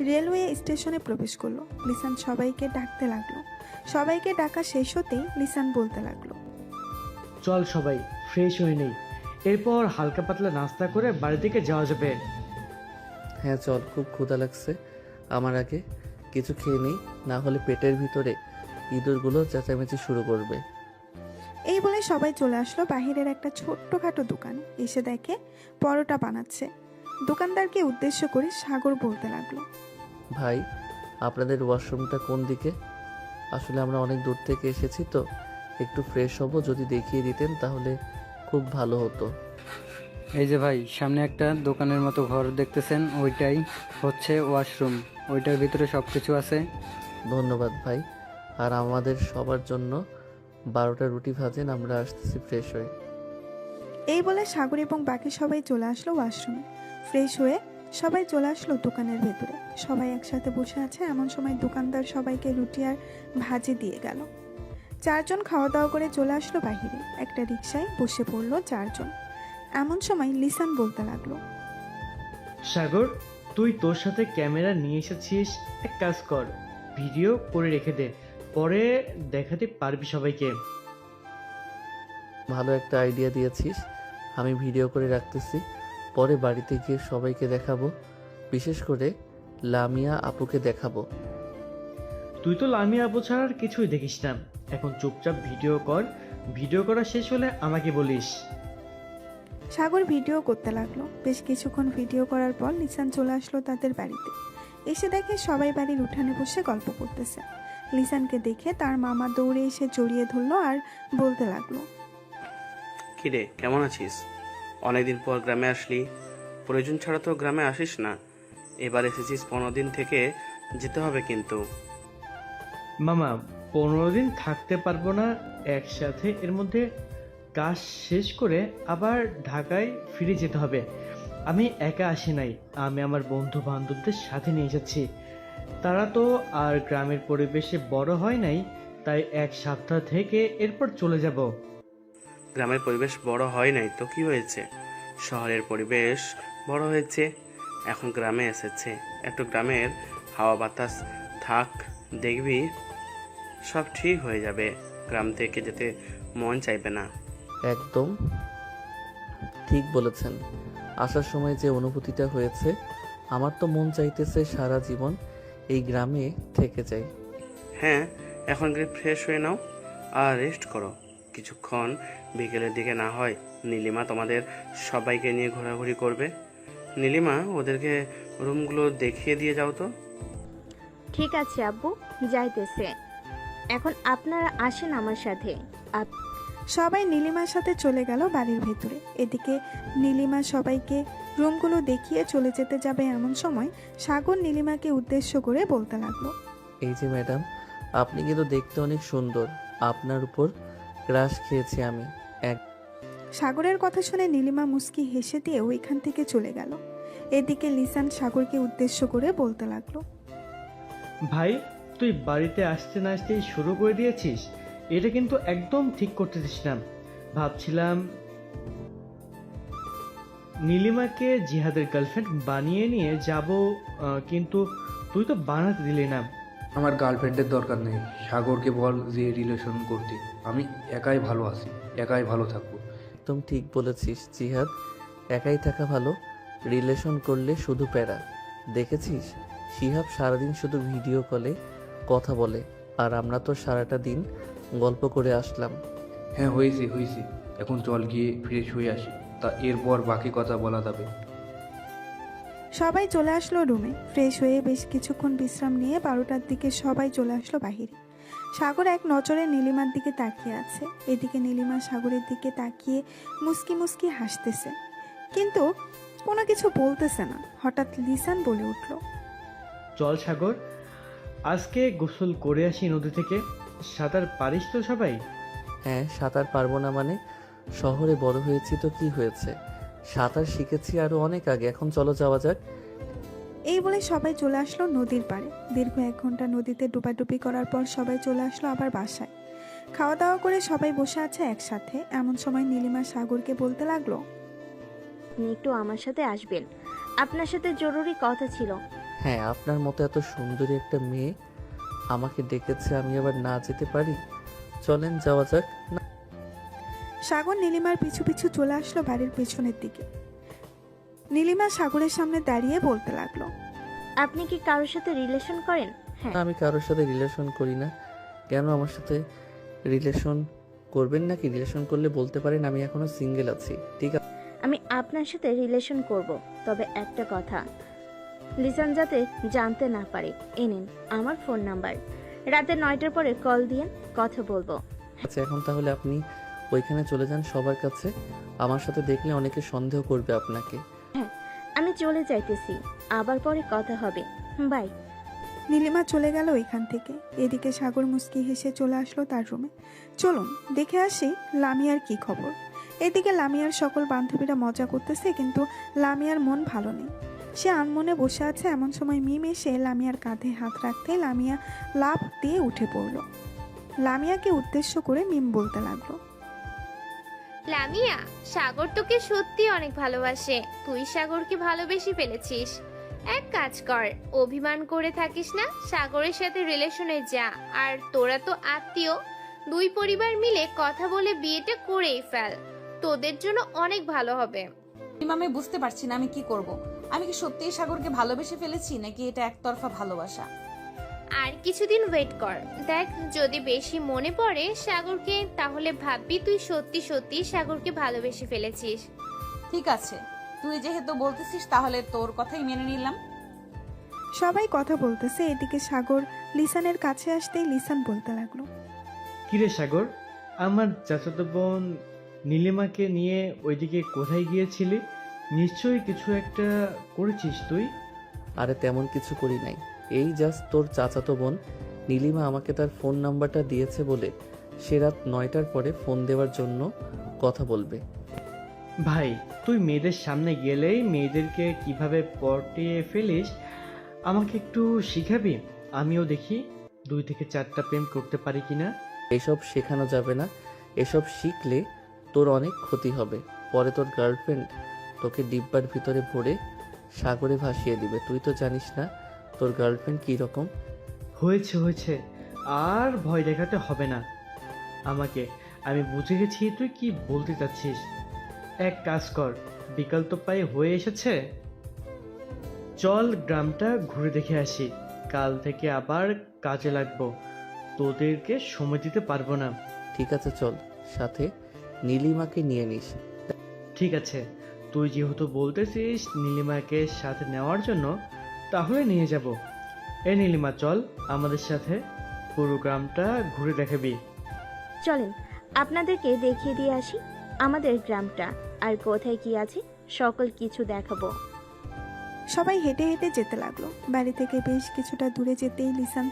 রেলওয়ে স্টেশনে প্রবেশ করলো। লিসান সবাইকে ডাকতে লাগলো। সবাইকে ডাকা শেষ হতেই লিসান বলতে লাগলো, চল সবাই ফ্রেশ হয়ে নেই, এরপর হালকা পাতলা নাস্তা করে বাড়ি থেকে যাওয়া যাবে। হ্যাঁ চল, খুব ক্ষুধা লাগছে। আমার আগে কিছু খেয়ে নিই, না হলে পেটের ভিতরে ইঁদুরগুলো চেঁচামেচি শুরু করবে। এই বলে সবাই চলে আসলো বাহিরের একটা ছোট্টখাটো দোকান। এসে দেখে পরোটা বানাচ্ছে। দোকানদারকে উদ্দেশ্য করে সাগর বলতে লাগলো, ভাই, আপনাদের ওয়াশরুমটা কোন দিকে? আসলে আমরা অনেক দূর থেকে এসেছি তো, একটু ফ্রেশ হব, যদি দেখিয়ে দিতেন তাহলে খুব ভালো হতো। এই যে ভাই, সামনে একটা দোকানের মতো ঘর দেখতেছেন, ওইটাই হচ্ছে ওয়াশরুম। ওইটার ভিতরে সব কিছু আছে। ধন্যবাদ ভাই। আর আমাদের সবার জন্য 12টা রুটি ভাজেন, আমরা আসতেছি ফ্রেশ হয়ে। এই বলে সাগর এবং বাকি সবাই চলে আসলো ওয়াশরুমে। ফ্রেশ হয়ে সবাই চলে আসলো দোকানের ভেতরে। সবাই একসাথে বসে আছে, এমন সময় দোকানদার সবাইকে রুটি আর ভাজি দিয়ে গেল। 4 জন খাওয়া দাওয়া করে চলে আসলো বাহিরে। একটা রিকশায় বসে পড়লো 4 জন। এমন সময় লিসান বলতে লাগলো, সাগর, তুই তোর সাথে ক্যামেরা নিয়ে এসেছিস, এক কাজ কর, ভিডিও করে রেখে দে, পরে দেখাতে পারবি সবাইকে। ভালো একটা আইডিয়া দিয়েছিস, আমি ভিডিও করে রাখতেছি, পরে বাড়িতে গিয়ে সবাইকে দেখাবো, বিশেষ করে লামিয়া আপুকে দেখাবো। তুই তো লামিয়া আপু ছাড়া আর কিছুই দেখিস না, এখন চুপচাপ ভিডিও কর, ভিডিও করা শেষ হলে আমাকে বলিস। সাগর ভিডিও করতে লাগলো। বেশ কিছুক্ষণ ভিডিও করার পর লিসান চলে আসলো তাদের বাড়িতে। এসে দেখে সবাই বাড়ির উঠানে বসে গল্প করতেছে। লিসানকে দেখে তার মামা দৌড়ে এসে জড়িয়ে ধরলো আর বলতে লাগলো, কিরে, কেমন আছিস? অনেকদিন পর গ্রামে আসলি, প্রয়োজন ছাড়া তো গ্রামে আসিস না, এবার এসেছিস 15 দিন থেকে যেতে হবে কিন্তু। মামা, 15 দিন থাকতে পারবো না একসাথে, এর মধ্যে কাজ শেষ করে আবার ঢাকায় ফিরে যেতে হবে। আমি একা আসি নাই, আমি আমার বন্ধু বান্ধবদের সাথে নিয়ে যাচ্ছি। তারা তো আর গ্রামের পরিবেশে বড় হয় নাই, তাই 1 সপ্তাহ থেকে এরপর চলে যাব। গ্রামের পরিবেশ বড় হয় নাই তো কি হয়েছে, শহরের পরিবেশ বড় হয়েছে, এখন গ্রামে এসেছে, একটু গ্রামের হাওয়া বাতাস থাক, দেখবি সব ঠিক হয়ে যাবে, গ্রাম থেকে যেতে মন চাইবে না। একদম ঠিক বলেছেন। আসার সময় যে অনুভূতিটা হয়েছে, আমার তো মন চাইতেছে সারা জীবন এই গ্রামে থেকে যাই। হ্যাঁ, এখন গিয়ে ফ্রেশ হয়ে নাও আর রেস্ট করো কিছুক্ষণ, বিকেলের দিকে না হয় নীলিমা তোমাদের সবাইকে নিয়ে ঘোরাঘুরি করবে। নীলিমা, ওদেরকে রুমগুলো দেখিয়ে দিয়ে যাও তো। ঠিক আছে আব্বু, যাইতেছে। এখন আপনারা আসেন আমার সাথে। সবাই নীলিমার সাথে চলে গেল বাড়ির ভেতরে। এদিকে নীলিমা সবাইকে রুমগুলো দেখিয়ে চলে যেতে যাবে, এমন সময় সাগর নীলিমাকে উদ্দেশ্য করে বলতে লাগলো, এই যে ম্যাডাম, আপনি কিন্তু দেখতে অনেক সুন্দর, আপনার উপর ক্রাশ খেয়েছি আমি। সাগরের কথা শুনে নীলিমা মুস্কি হেসে দিয়ে ওইখান থেকে চলে গেল। এদিকে লিসান সাগরকে উদ্দেশ্য করে বলতে লাগলো, ভাই, তুই বাড়িতে আসতে না আসতেই শুরু করে দিয়েছিস, এটা কিন্তু একদম ঠিক করতেছিস না। ভাবছিলাম নীলিমাকে জিহাদের গার্লফ্রেন্ড বানিয়ে নিয়ে যাব, কিন্তু তুই তো বানাতে দিলি না। আমার গার্লফ্রেন্ডের দরকার নেই, সাগরকে বল যে রিলেশন করতে, আমি একাই ভালো আছি, একাই ভালো থাকবো। একদম ঠিক বলেছিস জিহাদ, একাই থাকা ভালো, রিলেশন করলে শুধু প্যারা। দেখেছিস শিহাব সারাদিন শুধু ভিডিও কলে কথা বলে, আর আমরা তো সারাটা দিন গল্প করে আসলাম। হ্যাঁ হয়েছে, এখন চল গিয়ে ফ্রেশ হয়ে আসি, তা এরপর বাকি কথা বলা যাবে। সবাই চলে আসলো রুমে। ফ্রেশ হয়ে বেশ কিছুক্ষণ বিশ্রাম নিয়ে 12টার দিকে সবাই চলে আসলো বাহিরে। সাগর এক নজরে নীলিমার দিকে তাকিয়ে আছে। এদিকে নীলিমা সাগরের দিকে তাকিয়ে মুস্কি মুস্কি হাসতেছে, কিন্তু কোনো কিছু বলতেছে না। হঠাৎ লিসান বলে উঠল, চল সাগর, আজকে গোসল করে আসি নদী থেকে। সাঁতার পারিস তো সবাই? হ্যাঁ, সাঁতার পারবো না মানে? শহরে বড় হয়েছি তো কি হয়েছে, সাঁতার শিখেছি আরো অনেক আগে, এখন চলো যাওয়া যাক। এই বলে সবাই চলে আসলো নদীর পাড়ে। দীর্ঘ 1 ঘন্টা নদীতে ডুবাডুবি করার পর সবাই চলে আসলো আবার বাসায়। খাওয়া দাওয়া করে সবাই বসে আছে একসাথে। এমন সময় নীলিমা সাগরকে বলতে লাগলো, আপনি একটু আমার সাথে আসবেন, আপনার সাথে জরুরি কথা ছিল। হ্যাঁ, আপনার মতো এত সুন্দরী একটা মেয়ে আমাকে ডেকেছে, আমি আবার না যেতে পারি? চলেন যাওয়া যাক। সাগর নীলিমার পিছু পিছু চলে আসলো বাড়ির পেছনের দিকে। নীলিমা সাগরের সামনে দাঁড়িয়ে বলতে লাগলো, আপনি কি কারোর সাথে রিলেশন করেন? হ্যাঁ। না, আমি কারোর সাথে রিলেশন করি না। কেন আমার সাথে রিলেশন করবেন নাকি? রিলেশন করলে বলতে পারেন, আমি এখনো সিঙ্গেল আছি। ঠিক আছে? আমি আপনার সাথে রিলেশন করব, তবে একটা কথা, লিসান যাতে জানতে না পারে। এ নিন আমার ফোন নাম্বার, রাতে 9টার পরে কল দিয়ে কথা বলবো। আচ্ছা, এখন তাহলে আপনি ওইখানে চলে যান সবার কাছে। আমার সাথে দেখলে অনেকে সন্দেহ করবে আপনাকে। হ্যাঁ, আমি চলে যাইতেছি, আবার পরে কথা হবে, বাই। নীলিমা চলে গেল ওইখান থেকে। এদিকে সাগর মুস্কি হেসে চলে আসলো তার রুমে। চলুন দেখে আসি লামিয়ার কি খবর। এদিকে লামিয়ার সকল বান্ধবীরা মজা করতেছে, কিন্তু লামিয়ার মন ভালো নেই। সে আনমনে বসে আছে। এমন সময় মিম এসে লামিয়ার কাঁধে হাত রাখতে লামিয়া লাফ দিয়ে উঠে পড়ল। লামিয়াকে উদ্দেশ্য করে মিম বলতে লাগলো, লামিয়া, সাগর তোকে সত্যি অনেক ভালোবাসে। তুই সাগরকে ভালোবেসে ফেলেছিস। এক কাজ কর, অভিমান করে থাকিস না, সাগরের সাথে রিলেশনে যা। আর তোরা তো আত্মীয়, দুই পরিবার মিলে কথা বলে বিয়েটা করেই ফেল, তোদের জন্য অনেক ভালো হবে। আমি বুঝতে পারছি না আমি কি করব। আমি কি সত্যিই সাগরকে ভালোবেসে ফেলেছি, নাকি এটা একতরফা ভালোবাসা? আর কিছুদিন ওয়েট কর, দেখ যদি বেশি মনে পড়ে সাগরকে, তাহলে ভাববি তুই সত্যি সত্যি সাগরকে ভালোবেসে ফেলেছিস। ঠিক আছে, তুই যেহেতু বলতেছিস তাহলে তোর কথাই মেনে নিলাম। সবাই কথা বলতেছে। এদিকে সাগর লিসানের কাছে আসতেই লিসান বলতে লাগলো, কিরে সাগর, আমার চাচাতো বোন নীলিমাকে নিয়ে ওইদিকে কোথায় গিয়েছিলি? নিশ্চয়ই কিছু একটা করেছিস তুই। আরে তেমন কিছু করি নাই, এই জাস্ট তোর চাচাতো বোন নীলিমা আমাকে তার ফোন নাম্বারটা দিয়েছে বলে সে রাত 9টার পরে ফোন দেওয়ার জন্য কথা বলবে। ভাই, তুই মেয়েদের সামনে গেলেই মেয়েদেরকে কিভাবে পটিয়ে ফেলিস আমাকে একটু শিখাবি? আমিও দেখি 2 থেকে 4টা প্রেম করতে পারি কিনা। এসব শেখানো যাবে না, এসব শিখলে তোর অনেক ক্ষতি হবে। পরে তোর গার্লফ্রেন্ড তোকে ডিব্বার ভিতরে ভরে সাগরে ভাসিয়ে দিবে। তুই তো জানিস না তোর গার্লফ্রেন্ড কী রকম। হয়েছে হয়েছে, আর ভয় দেখাতে হবে না আমাকে। আমি বুঝে গেছি তুই কি বলতে চাচ্ছিস। এক কাজ কর, বিকাল তো প্রায় হয়ে এসেছে, চল গ্রামটা ঘুরে দেখে আসি। কাল থেকে আবার কাজে লাগবো, তোদেরকে সময় দিতে পারবো না। ঠিক আছে চল, সাথে নীলিমাকে নিয়ে নিস। ঠিক আছে, তুই যেহেতু বলতেছিস নীলিমাকে সাথে নেওয়ার জন্য, তাহলে নিয়ে যাব। এ নীলিমা, চল আমাদের সাথে, পুরো গ্রামটা ঘুরে দেখাবি। চলেন আপনাদেরকে দেখিয়ে দিয়ে আসি আমাদের গ্রামটা, আর কোথায় কি আছে সকল কিছু দেখাবো। সবাই হেঁটে হেঁটে যেতে লাগলো। বাড়ি থেকে বেশ কিছুটা দূরে যেতেই লিসান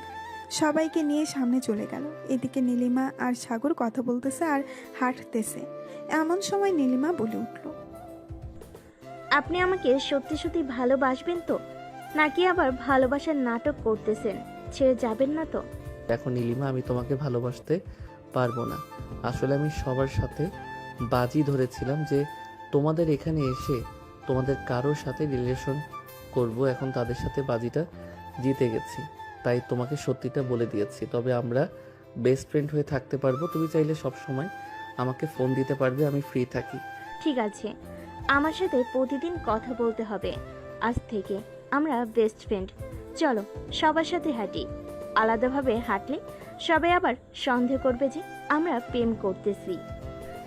সবাইকে নিয়ে সামনে চলে গেল। এদিকে নীলিমা আর সাগর কথা বলতেছে আর হাঁটতেছে। এমন সময় নীলিমা বলে উঠল, আপনি আমাকে সত্যি সত্যি ভালোবাসবেন তো, নাকি আবার ভালোবাসার নাটক করতেছেন? ছেড়ে যাবেন না তো? দেখো নীলিমা, আমি তোমাকে ভালোবাসতে পারবো না। আসলে আমি সবার সাথে বাজি ধরেছিলাম যে তোমাদের এখানে এসে তোমাদের কারোর সাথে রিলেশন করব। এখন তাদের সাথে বাজিটা জিতে গেছি, তাই তোমাকে সত্যিটা বলে দিয়েছি। তবে আমরা বেস্ট ফ্রেন্ড হয়ে থাকতে পারবো। তুমি চাইলে সব সময় আমাকে ফোন দিতে পারবে, আমি ফ্রি থাকি। ঠিক আছে, আমার সাথে প্রতিদিন কথা বলতে হবে। আজ থেকে আমরা বেস্ট ফ্রেন্ড। চলো সবার সাথে হাঁটি। আলাদাভাবে হাঁটলে সবাই আবার সন্দেহ করবে যে আমরা প্রেম করতেছি।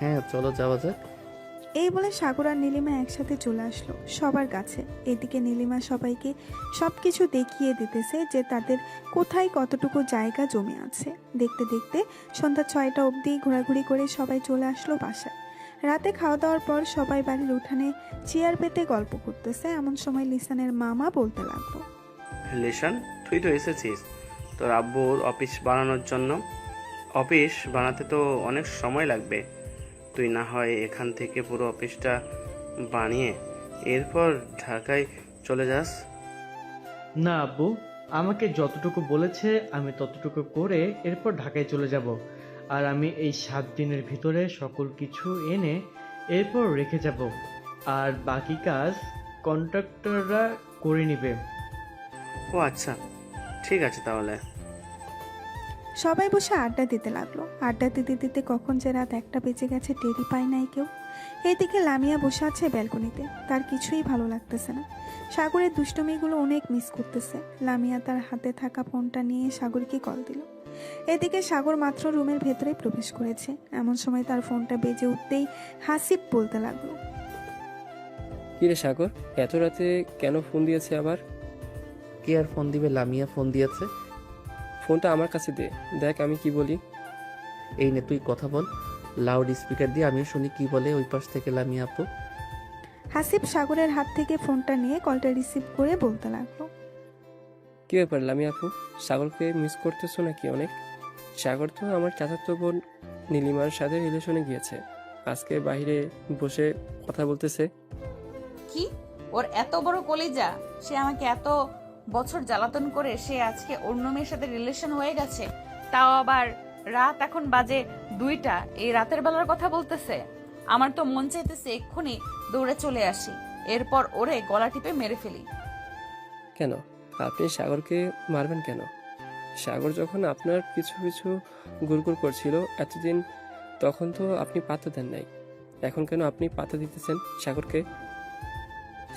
হ্যাঁ চলো যাওয়া যাক। এই বলে সাগর আর নীলিমা একসাথে চলে আসলো সবার কাছে। এদিকে নীলিমা সবাইকে সবকিছু দেখিয়ে দিতেছে যে তাদের কোথায় কতটুকু জায়গা জমে আছে। দেখতে দেখতে সন্ধ্যা 6টা অবধি ঘোরাঘুরি করে সবাই চলে আসলো বাসায়। রাতে খাওয়া দাওয়ার পর সবাই বাড়ির উঠানে চেয়ার পেতে গল্প করতেছে। এমন সময় লিসানের মামা বলতে লাগলো, লিসান, তুই তো এসেছিস তোর আব্বুর অফিস বানানোর জন্য। অফিস বানাতে তো অনেক সময় লাগবে, তুই না হয় এখান থেকে পুরো অফিসটা বানিয়ে এরপর ঢাকায় চলে যাস। না আব্বু, আমাকে যতটুকু বলেছে আমি ততটুকু করে এরপর ঢাকায় চলে যাব। আর আমি এই 7 দিনের ভিতরে সকল কিছু এনে এরপর রেখে যাব, আর বাকি কাজ কন্ট্রাক্টররা করে নেবে। ও আচ্ছা, ঠিক আছে তাহলে। সবাই বসে আড্ডা দিতে লাগলো। আড্ডা দিতে দিতে কখন যে রাত 1টা বেজে গেছে টেরই পায় নাই কেউ। এইদিকে লামিয়া বসে আছে ব্যালকনিতে, তার কিছুই ভালো লাগতেছে না। সাগরের দুষ্টুমিগুলো অনেক মিস করতেছে। লামিয়া তার হাতে থাকা ফোনটা নিয়ে সাগরকে কল দিল। এদিকে সাগর মাত্র রুমের ভেতরে প্রবেশ করেছে, এমন সময় তার ফোনটা বেজে উঠতেই হাসিব বলতে লাগলো, কিরে সাগর, এত রাতে কেন ফোন দিয়েছে আবার? কে আর ফোন দিবে? লামিয়া ফোন দিয়েছে। ফোনটা আমার কাছে দে, দেখ আমি কি বলি। এই নে তুই কথা বল, লাউড স্পিকার দিয়ে আমিও শুনি কি বলে ওই পাশ থেকে লামিয়া আপু। হাসিব সাগরের হাত থেকে ফোনটা নিয়ে কলটা রিসিভ করে বলতে লাগলো, কি ব্যাপার লামিয়া আপু, সাগরকে মিস করতেছো নাকি অনেক? সাগর তো আমার চাচাতো বোন নীলিমার সাথে রিলেশনে গিয়েছে, আজকে বাইরে বসে কথা বলতেছে। কি ওর এত বড় কলিজা, সে আমাকে এত বছর জ্বালাতন করে সে আজকে অন্য মেয়ের সাথে রিলেশন হয়ে গেছে, তাও আবার রাত এখন বাজে 2টা, এই রাতের বেলার কথা বলতেছে। আমার তো মন চাইতেছে এক্ষুনি দৌড়ে চলে আসি, এরপর ওরে গলা টিপে মেরে ফেলি। কেন আপনি সাগরকে মারবেন কেন? সাগর যখন আপনার পিছু পিছু গুড়গুড় করছিল এতদিন, তখন তো আপনি পাত্তা দেন নাই, এখন কেন আপনি পাত্তা দিতেছেন সাগরকে?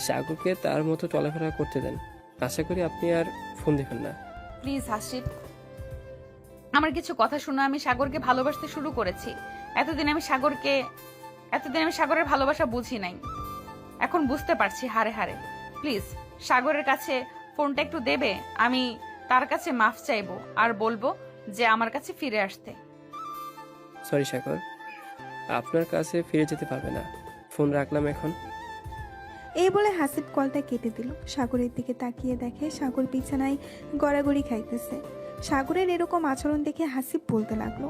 সাগরকে তার মতো চলাফেরা করতে দেন, আশা করি আপনি আর ফোন দিবেন না। প্লিজ হাসিব, আমার কিছু কথা শুনো। আমি সাগরকে ভালোবাসতে শুরু করেছি। এতদিন আমি সাগরের ভালোবাসা বুঝি নাই, এখন বুঝতে পারছি হারে হারে। প্লিজ সাগরের কাছে ফোনটা একটু দেবে, আমি তার কাছে মাফ চাইবো আর বলবো যে আমার কাছে ফিরে আসতে। সরি সাগর, আপনার কাছে ফিরে যেতে পারবে না, ফোন রাখলাম এখন। এই বলে হাসিব কলটা কেটে দিল। সাগরের দিকে তাকিয়ে দেখে সাগর বিছানায় গড়াগড়ি খাইতেছে। সাগরের এরকম আচরণ দেখে হাসিব বলতে লাগলো,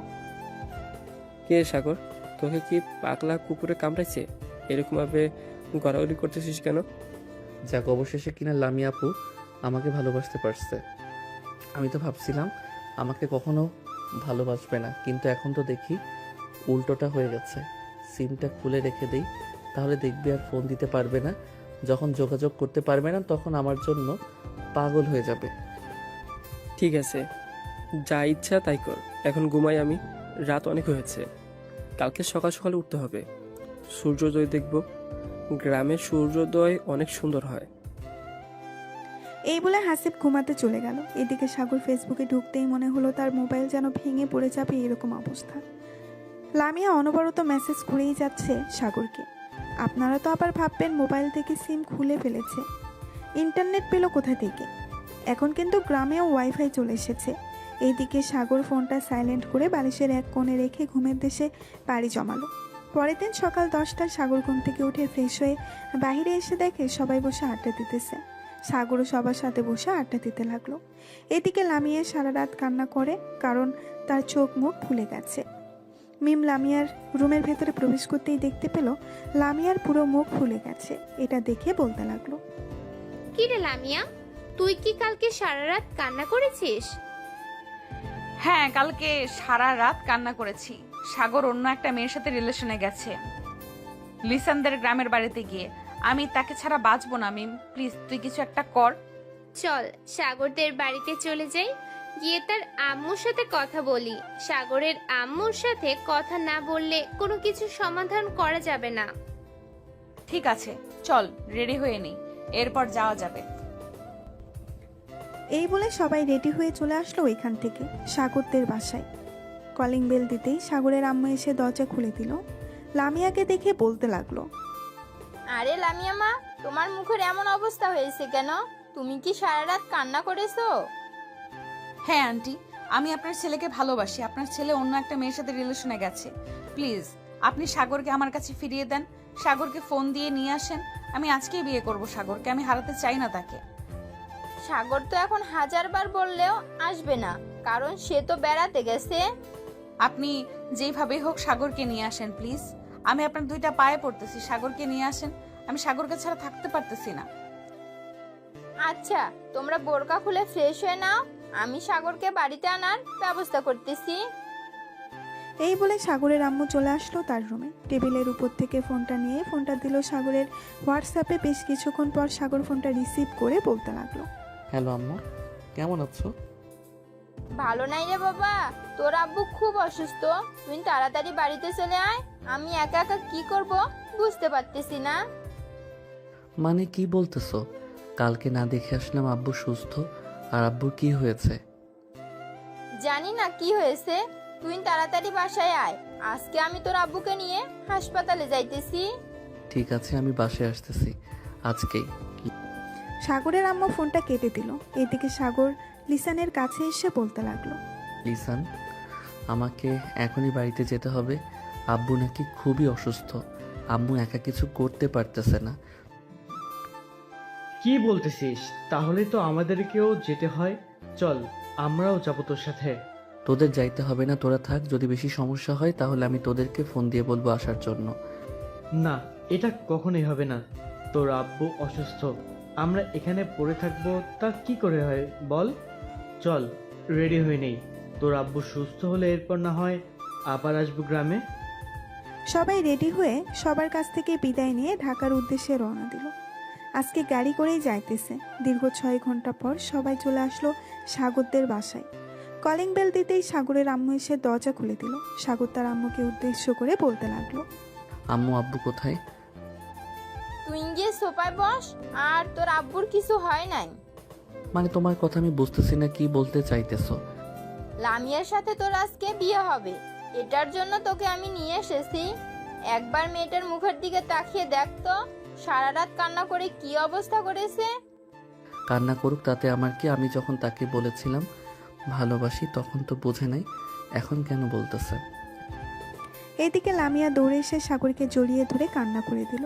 কে সাগর, তোকে কি পাগলা কুকুরে কামড়াইছে? এরকম ভাবে গড়াগড়ি করতেছিস কেন? যাক, অবশেষে কিনা লামিয়া আপু আমাকে ভালোবাসতে পারছে। আমি তো ভাবছিলাম আমাকে কখনো ভালোবাসবে না, কিন্তু এখন তো দেখি উল্টোটা হয়ে গেছে। সিমটা খুলে রেখে দেই, তাহলে দেখবি আর ফোন দিতে পারবে না। যখন যোগাযোগ করতে পারবে না তখন আমার জন্য পাগল হয়ে যাবে। ঠিক আছে, যা ইচ্ছা তাই কর, এখন ঘুমাই আমি, রাত অনেক হয়েছে, কালকে সকাল সকালে উঠতে হবে, সূর্যোদয় দেখব। গ্রামের সূর্যোদয় অনেক সুন্দর হয়। এই বলে হাসিব ঘুমাতে চলে গেল। এদিকে সাগর ফেসবুকে ঢুকতেই মনে হলো তার মোবাইল যেন ভেঙে পড়ে যাবে এরকম অবস্থা। লামিয়া অনবরত মেসেজ করেই যাচ্ছে সাগরকে। আপনারা তো আবার ভাববেন মোবাইল থেকে সিম খুলে ফেলেছে, ইন্টারনেট পেল কোথা থেকে? এখন কিন্তু গ্রামেও ওয়াইফাই চলে এসেছে। এইদিকে সাগর ফোনটা সাইলেন্ট করে বালিশের এক কোণে রেখে ঘুমের দেশে পাড়ি জমালো। পরের দিন সকাল 10টায় সাগর ঘুম থেকে উঠে ফ্রেশ হয়ে বাইরে এসে দেখে সবাই বসে আড্ডা দিতেছে। সাগরও সবার সাথে বসে আড্ডা দিতে লাগলো। এদিকে লামিয়া সারা রাত কান্না করে, কারণ তার চোখ মুখ ফুলে গেছে। মিম লামিয়ার রুমের ভেতরে প্রবেশ করতেই দেখতে পেল লামিয়ার পুরো মুখ ফুলে গেছে। এটা দেখে বলতে লাগলো, কি রে লামিয়া, তুই কি কালকে সারা রাত কান্না করেছিস? হ্যাঁ, কালকে সারা রাত কান্না করেছি। সাগর অন্য একটা মেয়ের সাথে রিলেশনে গেছে, লিসানদের গ্রামের বাড়িতে গিয়ে। আমি তাকে ছাড়া বাঁচবো না। মিম প্লিজ তুই কিছু একটা কর। চল সাগরদের বাড়িতে চলে যাই, গিয়ে তার আম্মুর সাথে কথা বলি। সাগরের আম্মুর সাথে কথা না বললে কোনো কিছু সমাধান করা যাবে না। ঠিক আছে, চল রেডি হয়ে নেই, এরপর যাওয়া যাবে। এই বলে সবাই রেডি হয়ে চলে আসলো ওইখান থেকে সাগরদের বাসায়। কলিং বেল দিতেই সাগরের আম্মু এসে দরজা খুলে দিল। লামিয়াকে দেখে বলতে লাগলো, আরে লামিয়া মা, তোমার মুখের এমন অবস্থা হয়েছে কেন? তুমি কি সারা রাত কান্না করেছো? হ্যাঁ আন্টি, আমি আপনার ছেলেকে ভালোবাসি। আপনার ছেলে অন্য একটা মেয়ের সাথে রিলেশনে গেছে। প্লিজ আপনি সাগরকে আমার কাছে ফিরিয়ে দেন। সাগরকে ফোন দিয়ে নিয়ে আসেন। আমি আজকেই বিয়ে করব সাগরকে, আমি হারাতে চাই না তাকে। সাগর তো এখন 1000 বার বললেও আসবে না, কারণ সে তো বেড়াতে গেছে। আপনি যেইভাবেই হোক সাগরকে নিয়ে আসেন প্লিজ। আমি আপনার 2টা পায়ে পড়তেছি, সাগরকে নিয়ে আসেন। আমি সাগরকে ছাড়া থাকতে পারতেছি না। আচ্ছা, তোমরা বোরকা খুলে ফ্রেশ হয়ে নাও, আমি সাগরকে বাড়িতে আনার ব্যবস্থা করতেছি। এই বলে সাগরের আম্মু চলে আসলো তার রুমে। টেবিলের উপর থেকে ফোনটা নিয়ে ফোনটা দিল সাগরের হোয়াটসঅ্যাপে। বেশ কিছুক্ষণ পর সাগর ফোনটা রিসিভ করে বলতে লাগলো, হ্যালো আম্মু, কেমন আছো? ভালো নাই রে বাবা, তোর আব্বু খুব অসুস্থ, তুই তাড়াতাড়ি বাড়িতে চলে আয়। আমি একা একা কি করব বুঝতে পারতেছি না। মানে কি বলতেছো? কালকে না দেখে আসলাম আব্বু সুস্থ, আর আব্বুর কি হয়েছে? জানি না কি হয়েছে, তুই তাড়াতাড়ি বাসায় আয়। আজকে আমি তোর আব্বুকে নিয়ে হাসপাতালে যাইতেছি। ঠিক আছে, আমি বাসায় আসতেছি আজকেই। সাগরের আম্মু ফোনটা কেটে দিল। এদিকে সাগর লিসানের কাছে এসে বলতে লাগলো, লিসান, আমাকে এখনই বাড়িতে যেতে হবে। আব্বু নাকি খুবই অসুস্থ, আম্মু একা কিছু করতে পারতেছে না। কি বলতেছিস? তাহলে তো আমাদেরকেও যেতে হয়। চল, আমরাও যাবো তোর সাথে। তোদের যাইতে হবে না, তোরা থাক। যদি বেশি সমস্যা হয় তাহলে আমি তোদেরকে ফোন দিয়ে বলবো আসার জন্য। না, এটা কখনোই হবে না। তোর আব্বু অসুস্থ, আমরা এখানে পড়ে থাকবো তা কি করে হয় বল? চল, রেডি হয়ে নেই। তোর আব্বু সুস্থ হলে এরপর না হয় আবার আসবো গ্রামে। সবাই রেডি হয়ে সবার কাছ থেকে বিদায় নিয়ে ঢাকার উদ্দেশ্যে রওনা দিল। আজকে গাড়ি করেই যাইতেছে। দীর্ঘ 6 ঘন্টা পর সবাই চলে আসলো সাগরদের বাসায়। কলিং বেল দিতেই সাগরের আম্মু এসে দরজা খুলে দিল। সাগর তার আম্মুকে উদ্দেশ্য করে বলতে লাগলো, আম্মু আব্বু কোথায়? তুই গিয়ে সোফায় বস, আর তোর আব্বুর কিছু হয় নাই। মানে তোমার কথা আমি বুঝতেছি না, কি বলতে চাইতেছো? লামিয়ার সাথে তোর আজকে বিয়ে হবে, এটার জন্য তোকে আমি নিয়ে এসেছি। একবার মেয়েটার মুখের দিকে তাকিয়ে দেখ তো, সারা রাত কান্না করে কি অবস্থা করেছে। কান্না করুক, তাতে আমার কি? আমি যখন তাকে বলেছিলাম ভালোবাসি তখন তো বোঝে নাই, এখন কেন বলতেছে? এদিকে লামিয়া দৌড়ে এসে সাগরকে জড়িয়ে ধরে কান্না করে দিল।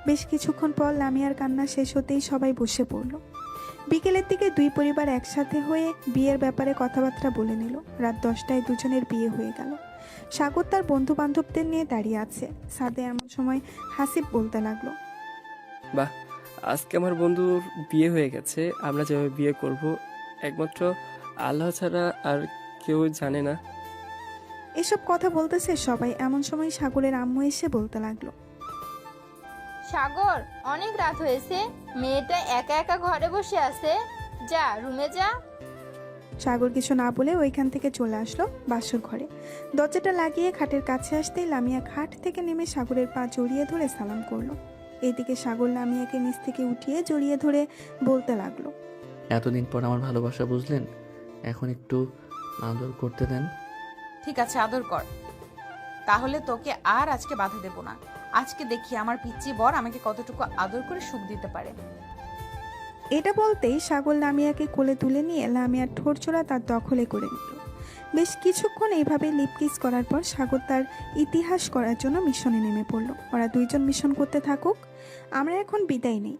বেশ কিছুক্ষণ পর লামিয়ার কান্না শেষ হতেই সবাই বসে পড়ল। বিকেলের দিকে দুই পরিবার একসাথে হয়ে বিয়ের ব্যাপারে কথাবার্তা বলে নিল। রাত 10টায় দুজনের বিয়ে হয়ে গেল। সাগর তার বন্ধু বান্ধবদের নিয়ে দাঁড়িয়ে আছে। সাদে এমন সময় হাসিব বলতে লাগলো, বাহ, আজকে আমার বন্ধুর বিয়ে হয়ে গেছে। আমরা যেভাবে বিয়ে করব একমাত্র আল্লাহ ছাড়া আর কেউ জানে না। এসব কথা বলতেছে সবাই। এমন সময় সাগরের আম্মু এসে বলতে লাগলো, সাগর, অনেক রাত হয়েছে, মেয়েটা একা একা ঘরে বসে আছে, যা রুমে যা। সাগর কিছু না বলে ওইখান থেকে চলে আসলো বাসর ঘরে। দরজাটা লাগিয়ে খাটের কাছে আসতেই লামিয়া খাট থেকে নেমে সাগরের পা জড়িয়ে ধরে সালাম করলো। এদিকে সাগর লামিয়াকে নিচ থেকে উঠিয়ে জড়িয়ে ধরে বলতে লাগলো, এতদিন পর আমার ভালোবাসা বুঝলেন, এখন একটু আদর করতে দেন। ঠিক আছে, আদর কর। তাহলে তোকে আর আজকে বাধা দেব না। আজকে দেখি আমার পিচ্চি বর আমাকে কতটুকু আদর করে সুখ দিতে পারে। এটা বলতেই সাগর লামিয়াকে কোলে তুলে নিয়ে লামিয়ার ঠোঁটজোড়া তার দখলে করে নিল। বেশ কিছুক্ষণ এইভাবে লিপকিস করার পর সাগর তার ইতিহাস করার জন্য মিশনে নেমে পড়ল। ওরা দুইজন মিশন করতে থাকুক, আমরা এখন বিদায় নেই।